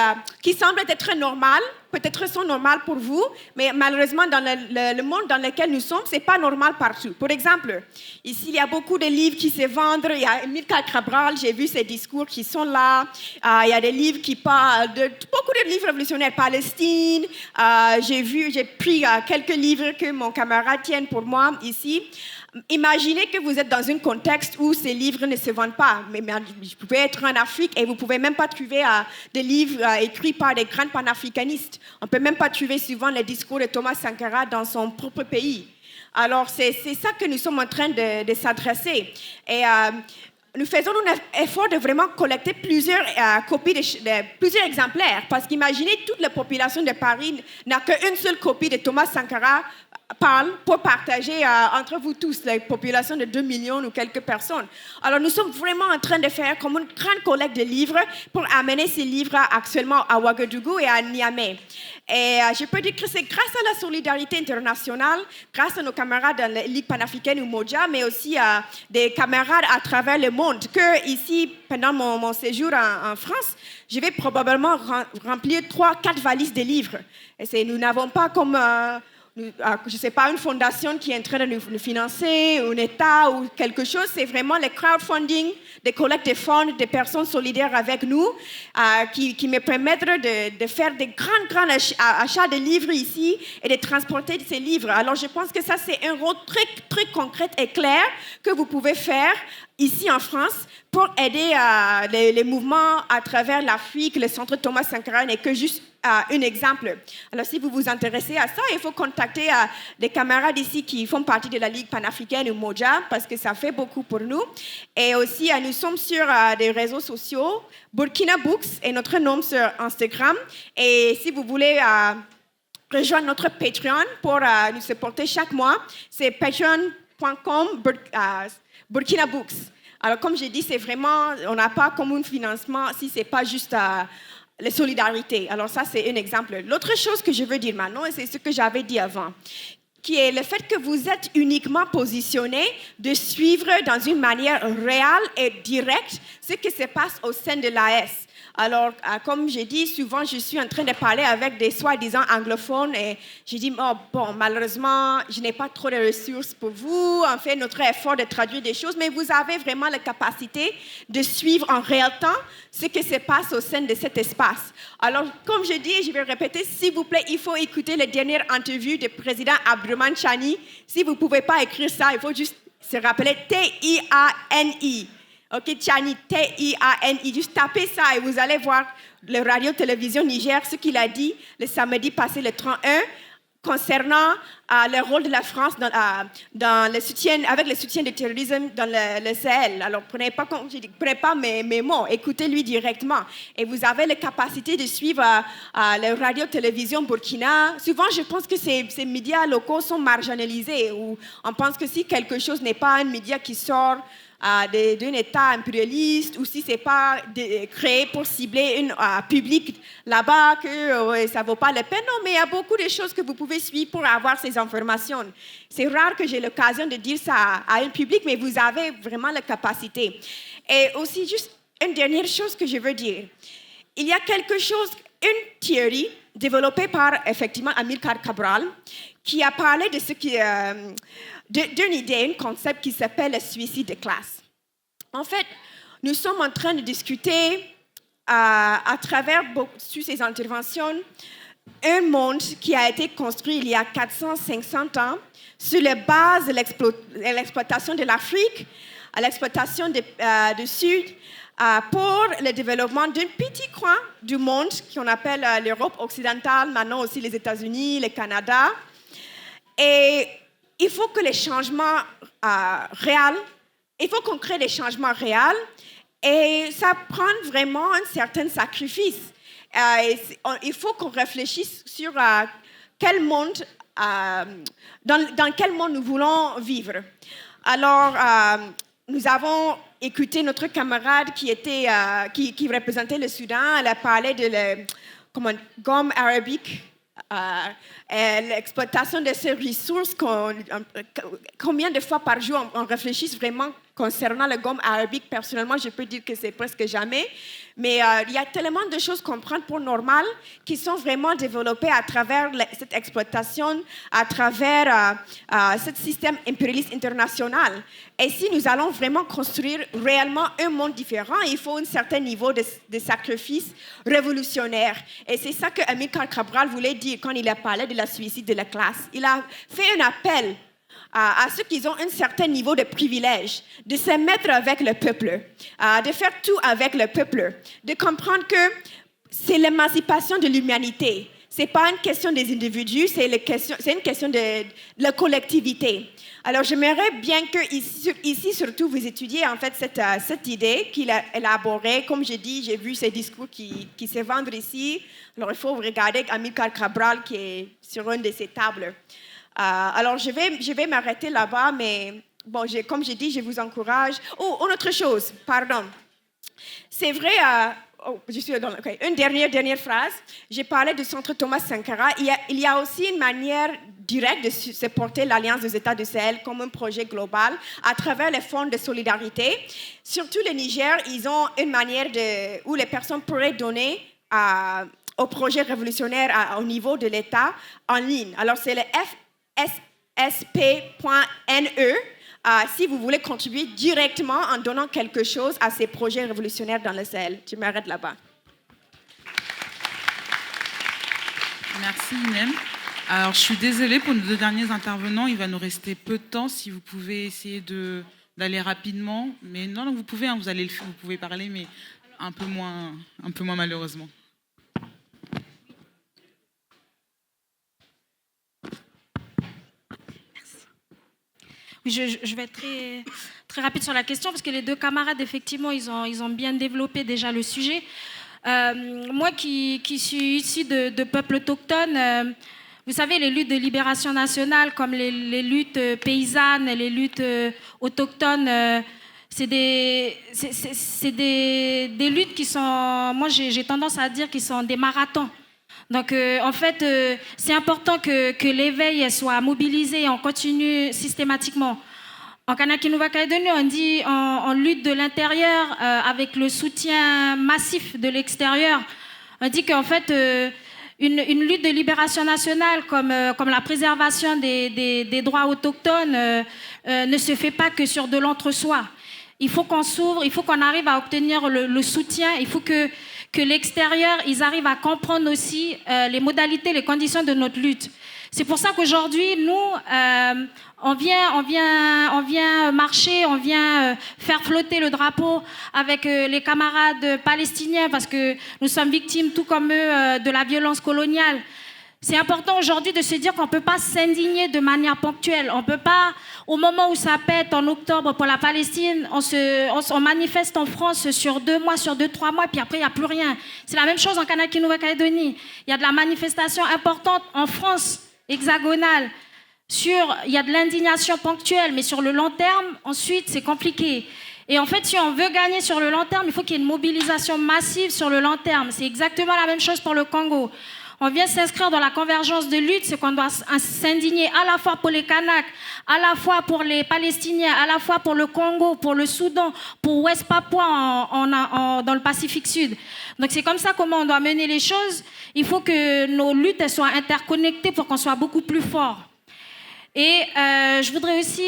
semblent être normales, peut-être sont normales pour vous, mais malheureusement, dans le monde dans lequel nous sommes, ce n'est pas normal partout. Par exemple, ici, il y a beaucoup de livres qui se vendent. Il y a Amilcar Cabral, j'ai vu ses discours qui sont là. Il y a des livres qui parlent beaucoup de livres révolutionnaires. Palestine, j'ai pris quelques livres que mon camarade tient pour moi ici. Imaginez que vous êtes dans un contexte où ces livres ne se vendent pas. Mais vous pouvez être en Afrique et vous ne pouvez même pas trouver des livres écrits par des grands panafricanistes. On ne peut même pas trouver souvent les discours de Thomas Sankara dans son propre pays. Alors, c'est ça que nous sommes en train de s'adresser. Et nous faisons un effort de vraiment collecter plusieurs copies, plusieurs exemplaires. Parce qu'imaginez, toute la population de Paris n'a qu'une seule copie de Thomas Sankara parle pour partager entre vous tous, la population de 2 millions ou quelques personnes. Alors, nous sommes vraiment en train de faire comme une grande collecte de livres pour amener ces livres actuellement à Ouagadougou et à Niamey. Et je peux dire que c'est grâce à la solidarité internationale, grâce à nos camarades dans la Ligue panafricaine Umoja, mais aussi à des camarades à travers le monde, que ici, pendant mon séjour en France, je vais probablement remplir 3-4 valises de livres. Et nous n'avons pas comme... je ne sais pas, une fondation qui est en train de nous financer, un État ou quelque chose. C'est vraiment le crowdfunding, des collectes de fonds, des personnes solidaires avec nous qui me permettent de faire des grands achats de livres ici et de transporter ces livres. Alors, je pense que ça, c'est un rôle très, très concret et clair que vous pouvez faire ici en France pour aider les mouvements à travers l'Afrique. Le Centre Thomas Sankara n'est que juste un exemple. Alors, si vous vous intéressez à ça, il faut contacter des camarades ici qui font partie de la Ligue panafricaine Umoja, parce que ça fait beaucoup pour nous. Et aussi, nous sommes sur des réseaux sociaux. Burkina Books est notre nom sur Instagram. Et si vous voulez rejoindre notre Patreon pour nous supporter chaque mois, c'est patreon.com Burkina Books. Alors, comme j'ai dit, c'est vraiment, on n'a pas comme un financement si ce n'est pas juste la solidarité. Alors, ça, c'est un exemple. L'autre chose que je veux dire maintenant, et c'est ce que j'avais dit avant, qui est le fait que vous êtes uniquement positionné de suivre dans une manière réelle et directe ce qui se passe au sein de l'AS. Alors, comme j'ai dit, souvent, je suis en train de parler avec des soi-disant anglophones et je dis, oh, bon, malheureusement, je n'ai pas trop de ressources pour vous. On fait notre effort de traduire des choses, mais vous avez vraiment la capacité de suivre en réel temps ce qui se passe au sein de cet espace. Alors, comme je dis, je vais répéter, s'il vous plaît, il faut écouter la dernière interview du président Abdourahmane Chani. Si vous ne pouvez pas écrire ça, il faut juste se rappeler T-I-A-N-I. OK, Chani, T-I-A-N-I. Juste tapez ça et vous allez voir le Radio-Télévision Niger, ce qu'il a dit le samedi passé, le 31, concernant le rôle de la France dans le soutien, avec le soutien du terrorisme dans le Sahel. Alors, prenez pas mes mots, écoutez-lui directement. Et vous avez la capacité de suivre la Radio-Télévision Burkina. Souvent, je pense que ces médias locaux sont marginalisés, ou on pense que si quelque chose n'est pas un média qui sort d'un État impérialiste, ou si ce n'est pas créé pour cibler un public là-bas, que ça ne vaut pas la peine. Non, mais il y a beaucoup de choses que vous pouvez suivre pour avoir ces informations. C'est rare que j'ai l'occasion de dire ça à un public, mais vous avez vraiment la capacité. Et aussi, juste une dernière chose que je veux dire. Il y a quelque chose, une théorie développée par, effectivement, Amilcar Cabral, qui a parlé de ce qui... d'une idée, un concept qui s'appelle le suicide de classe. En fait, nous sommes en train de discuter à travers sur ces interventions un monde qui a été construit il y a 400-500 ans sur la base de l'exploitation de l'Afrique, à l'exploitation du Sud, pour le développement d'un petit coin du monde qu'on appelle l'Europe occidentale, maintenant aussi les États-Unis, le Canada. Et il faut que les changements réels, il faut qu'on crée des changements réels et ça prend vraiment un certain sacrifice. Il faut qu'on réfléchisse sur quel monde, dans quel monde nous voulons vivre. Alors, nous avons écouté notre camarade qui représentait le Soudan. Elle a parlé de gomme arabique. L'exploitation de ces ressources, combien de fois par jour on réfléchit vraiment concernant le gomme arabique. Personnellement, je peux dire que c'est presque jamais, mais il y a tellement de choses qu'on prend pour normales qui sont vraiment développées à travers cette exploitation, à travers ce système impérialiste international. Et si nous allons vraiment construire réellement un monde différent, il faut un certain niveau de sacrifice révolutionnaire. Et c'est ça que Amilcar Cabral voulait dire quand il a parlé de la suicide de la classe. Il a fait un appel à ceux qui ont un certain niveau de privilège, de se mettre avec le peuple, de faire tout avec le peuple, de comprendre que c'est l'émancipation de l'humanité. Ce n'est pas une question des individus, c'est une question de la collectivité. Alors, j'aimerais bien que ici, surtout, vous étudiez en fait cette idée qu'il a élaborée. Comme j'ai dit, j'ai vu ces discours qui se vendent ici. Alors, il faut regarder Amilcar Cabral qui est sur une de ces tables. Alors, je vais m'arrêter là-bas, mais bon, comme j'ai dit, je vous encourage. Oh, une autre chose, pardon. C'est vrai, une dernière phrase. J'ai parlé du Centre Thomas Sankara. Il y a aussi une manière directe de supporter l'Alliance des États du Sahel comme un projet global à travers les fonds de solidarité. Surtout le Niger, ils ont une manière où les personnes pourraient donner au projet révolutionnaire au niveau de l'État en ligne. Alors, c'est le fssp.ne. Si vous voulez contribuer directement en donnant quelque chose à ces projets révolutionnaires dans le Sahel. Je m'arrête là-bas. Merci, Inem. Alors, je suis désolée pour nos deux derniers intervenants. Il va nous rester peu de temps. Si vous pouvez essayer d'aller rapidement. Mais non, vous pouvez, hein, vous pouvez parler, mais un peu moins malheureusement. Je vais être très, très rapide sur la question parce que les deux camarades, effectivement, ils ont bien développé déjà le sujet. Moi qui suis issue de peuples autochtones, vous savez, les luttes de libération nationale comme les luttes paysannes, les luttes autochtones, c'est des luttes qui sont, moi j'ai tendance à dire qu'ils sont des marathons. Donc, en fait, c'est important que l'éveil soit mobilisé et on continue systématiquement. En Kanak-Nouvelle-Calédonie, on dit on lutte de l'intérieur avec le soutien massif de l'extérieur. On dit qu'en fait, une lutte de libération nationale comme la préservation des droits autochtones ne se fait pas que sur de l'entre-soi. Il faut qu'on s'ouvre, il faut qu'on arrive à obtenir le soutien, il faut que l'extérieur, ils arrivent à comprendre aussi les modalités, les conditions de notre lutte. C'est pour ça qu'aujourd'hui, nous, on vient marcher, on vient faire flotter le drapeau avec les camarades palestiniens parce que nous sommes victimes, tout comme eux, de la violence coloniale. C'est important aujourd'hui de se dire qu'on ne peut pas s'indigner de manière ponctuelle. On ne peut pas, au moment où ça pète en octobre pour la Palestine, on manifeste en France sur 2 mois, sur 2-3 mois, et puis après, il n'y a plus rien. C'est la même chose en Kanak-Nouvelle-Calédonie. Il y a de la manifestation importante en France hexagonale. Il y a de l'indignation ponctuelle, mais sur le long terme, ensuite, c'est compliqué. Et en fait, si on veut gagner sur le long terme, il faut qu'il y ait une mobilisation massive sur le long terme. C'est exactement la même chose pour le Congo. On vient s'inscrire dans la convergence de lutte, c'est qu'on doit s'indigner à la fois pour les Kanaks, à la fois pour les Palestiniens, à la fois pour le Congo, pour le Soudan, pour Ouest Papua dans le Pacifique Sud. Donc c'est comme ça comment on doit mener les choses. Il faut que nos luttes elles soient interconnectées pour qu'on soit beaucoup plus forts. Et je voudrais aussi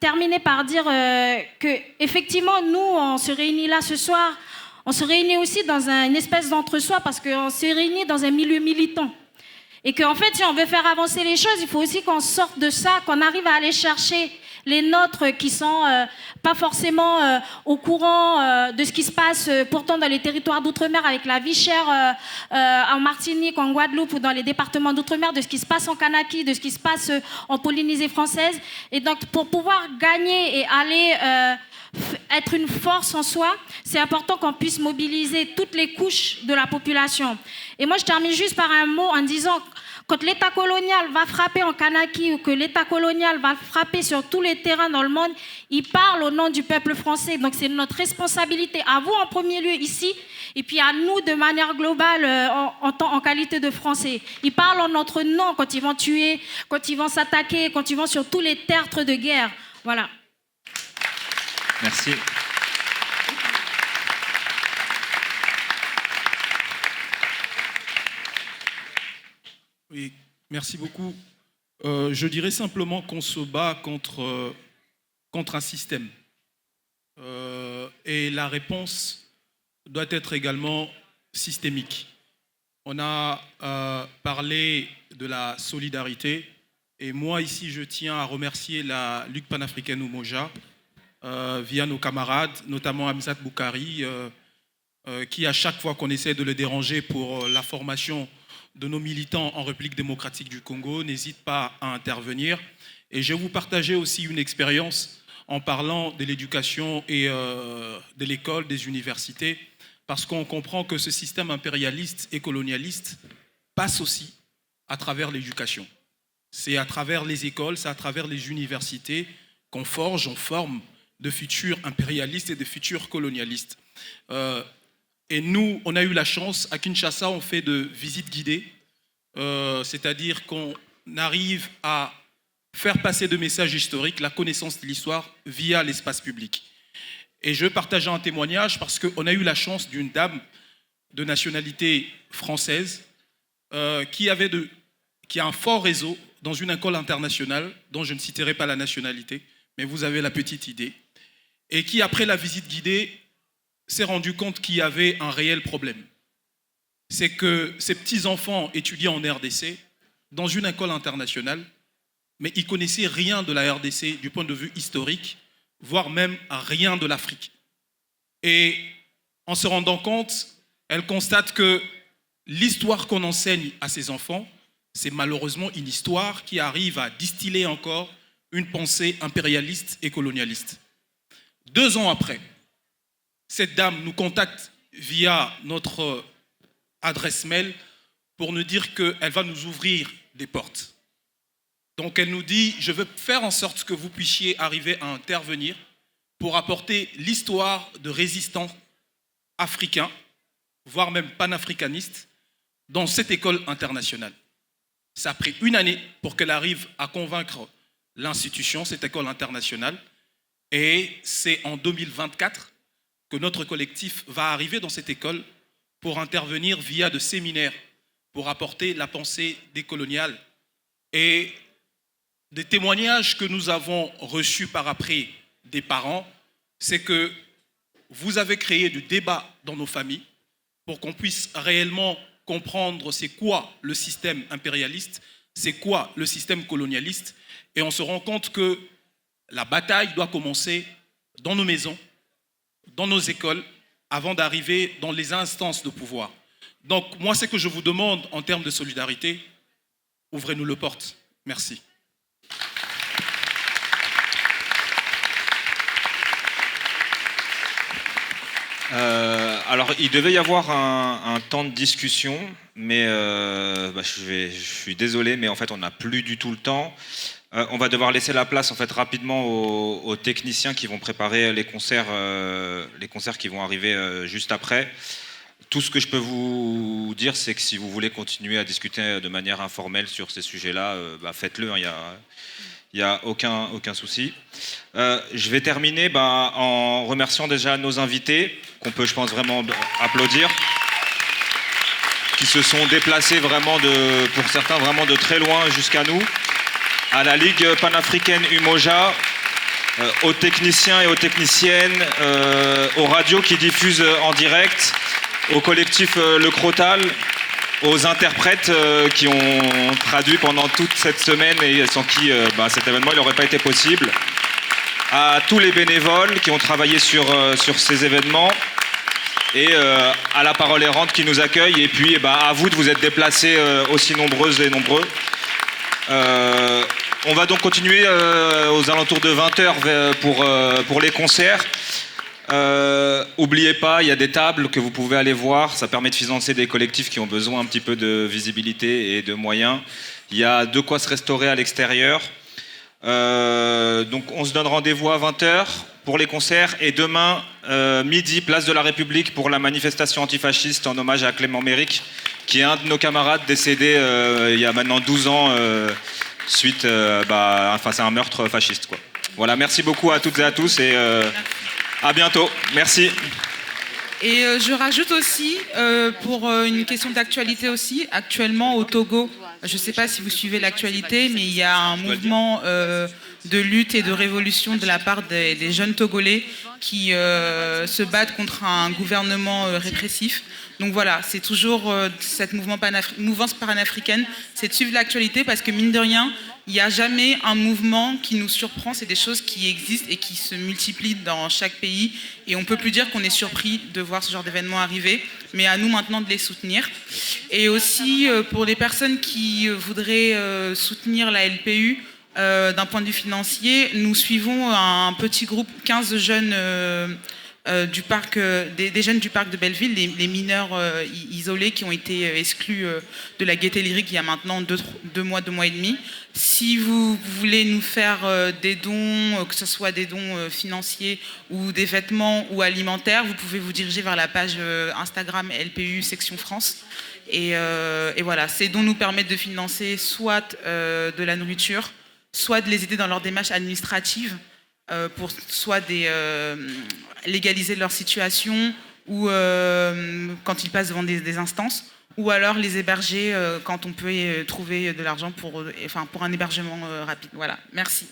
terminer par dire que effectivement nous on se réunit là ce soir. On se réunit aussi dans une espèce d'entre-soi parce qu'on se réunit dans un milieu militant. Et qu'en fait, si on veut faire avancer les choses, il faut aussi qu'on sorte de ça, qu'on arrive à aller chercher les nôtres qui sont pas forcément au courant de ce qui se passe pourtant dans les territoires d'outre-mer avec la vie chère en Martinique, en Guadeloupe ou dans les départements d'outre-mer, de ce qui se passe en Kanaki, de ce qui se passe en Polynésie française. Et donc, pour pouvoir gagner et aller être une force en soi, c'est important qu'on puisse mobiliser toutes les couches de la population. Et moi, je termine juste par un mot en disant, quand l'État colonial va frapper en Kanaki ou que l'État colonial va frapper sur tous les terrains dans le monde, il parle au nom du peuple français. Donc c'est notre responsabilité, à vous en premier lieu ici, et puis à nous de manière globale en qualité de Français. Ils parlent en notre nom quand ils vont tuer, quand ils vont s'attaquer, quand ils vont sur tous les théâtres de guerre. Voilà. Merci. Oui, merci beaucoup. Je dirais simplement qu'on se bat contre un système. Et la réponse doit être également systémique. On a parlé de la solidarité. Et moi, ici, je tiens à remercier la Ligue panafricaine Umoja, via nos camarades, notamment Hamzat Boukari, qui, à chaque fois qu'on essaie de le déranger pour la formation de nos militants en République démocratique du Congo, n'hésite pas à intervenir. Et je vais vous partager aussi une expérience en parlant de l'éducation et de l'école, des universités, parce qu'on comprend que ce système impérialiste et colonialiste passe aussi à travers l'éducation. C'est à travers les écoles, c'est à travers les universités qu'on forge, on forme de futurs impérialistes et de futurs colonialistes. Et nous, on a eu la chance, à Kinshasa, on fait de visites guidées, c'est-à-dire qu'on arrive à faire passer de messages historiques, la connaissance de l'histoire via l'espace public. Et je veux partager un témoignage parce qu'on a eu la chance d'une dame de nationalité française qui a un fort réseau dans une école internationale, dont je ne citerai pas la nationalité, mais vous avez la petite idée, et qui, après la visite guidée, s'est rendu compte qu'il y avait un réel problème. C'est que ces petits-enfants étudiaient en RDC, dans une école internationale, mais ils ne connaissaient rien de la RDC du point de vue historique, voire même rien de l'Afrique. Et en se rendant compte, elle constate que l'histoire qu'on enseigne à ces enfants, c'est malheureusement une histoire qui arrive à distiller encore une pensée impérialiste et colonialiste. 2 ans après, cette dame nous contacte via notre adresse mail pour nous dire qu'elle va nous ouvrir des portes. Donc elle nous dit, je veux faire en sorte que vous puissiez arriver à intervenir pour apporter l'histoire de résistants africains, voire même panafricanistes, dans cette école internationale. Ça a pris 1 année pour qu'elle arrive à convaincre l'institution, cette école internationale. Et c'est en 2024 que notre collectif va arriver dans cette école pour intervenir via de séminaires, pour apporter la pensée décoloniale. Et des témoignages que nous avons reçus par après des parents, c'est que vous avez créé du débat dans nos familles pour qu'on puisse réellement comprendre c'est quoi le système impérialiste, c'est quoi le système colonialiste. Et on se rend compte que la bataille doit commencer dans nos maisons, dans nos écoles, avant d'arriver dans les instances de pouvoir. Donc moi, ce que je vous demande en termes de solidarité, ouvrez-nous les portes. Merci. Alors, il devait y avoir un temps de discussion, mais je suis désolé, mais en fait, on n'a plus du tout le temps. On va devoir laisser la place en fait rapidement aux techniciens qui vont préparer les concerts qui vont arriver juste après. Tout ce que je peux vous dire, c'est que si vous voulez continuer à discuter de manière informelle sur ces sujets-là, faites-le. Il n'y a aucun souci. Je vais terminer en remerciant déjà nos invités, qu'on peut, je pense, vraiment applaudir, qui se sont déplacés vraiment, pour certains, vraiment de très loin jusqu'à nous, à la Ligue panafricaine Umoja, aux techniciens et aux techniciennes, aux radios qui diffusent en direct, au collectif Le Crotal, aux interprètes qui ont traduit pendant toute cette semaine et sans qui cet événement n'aurait pas été possible, à tous les bénévoles qui ont travaillé sur ces événements et à la Parole Errante qui nous accueille et puis à vous de vous être déplacés aussi nombreuses et nombreux. On va donc continuer aux alentours de 20h pour les concerts. Oubliez pas, il y a des tables que vous pouvez aller voir, ça permet de financer des collectifs qui ont besoin un petit peu de visibilité et de moyens. Il y a de quoi se restaurer à l'extérieur. Donc on se donne rendez-vous à 20h pour les concerts et demain midi, place de la République pour la manifestation antifasciste en hommage à Clément Méric, qui est un de nos camarades décédé il y a maintenant 12 ans suite c'est un meurtre fasciste, quoi. Voilà, merci beaucoup à toutes et à tous et à bientôt. Merci. Et je rajoute aussi, pour une question d'actualité aussi, actuellement au Togo, je ne sais pas si vous suivez l'actualité, mais il y a un mouvement de lutte et de révolution de la part des jeunes Togolais qui se battent contre un gouvernement répressif. Donc voilà, c'est toujours cette mouvance panafricaine, c'est de suivre l'actualité parce que mine de rien, il n'y a jamais un mouvement qui nous surprend, c'est des choses qui existent et qui se multiplient dans chaque pays et on ne peut plus dire qu'on est surpris de voir ce genre d'événements arriver, mais à nous maintenant de les soutenir. Et aussi pour les personnes qui voudraient soutenir la LPU d'un point de vue financier, nous suivons un petit groupe, 15 jeunes du parc, des jeunes du parc de Belleville, les mineurs isolés qui ont été exclus de la gaieté lyrique il y a maintenant 2 mois et demi. Si vous voulez nous faire des dons, que ce soit des dons financiers ou des vêtements ou alimentaires, vous pouvez vous diriger vers la page Instagram LPU Section France. Et voilà, ces dons nous permettent de financer soit de la nourriture, soit de les aider dans leur démarche administrative, pour soit légaliser leur situation ou quand ils passent devant des instances, ou alors les héberger quand on peut trouver de l'argent pour un hébergement rapide. Voilà, merci.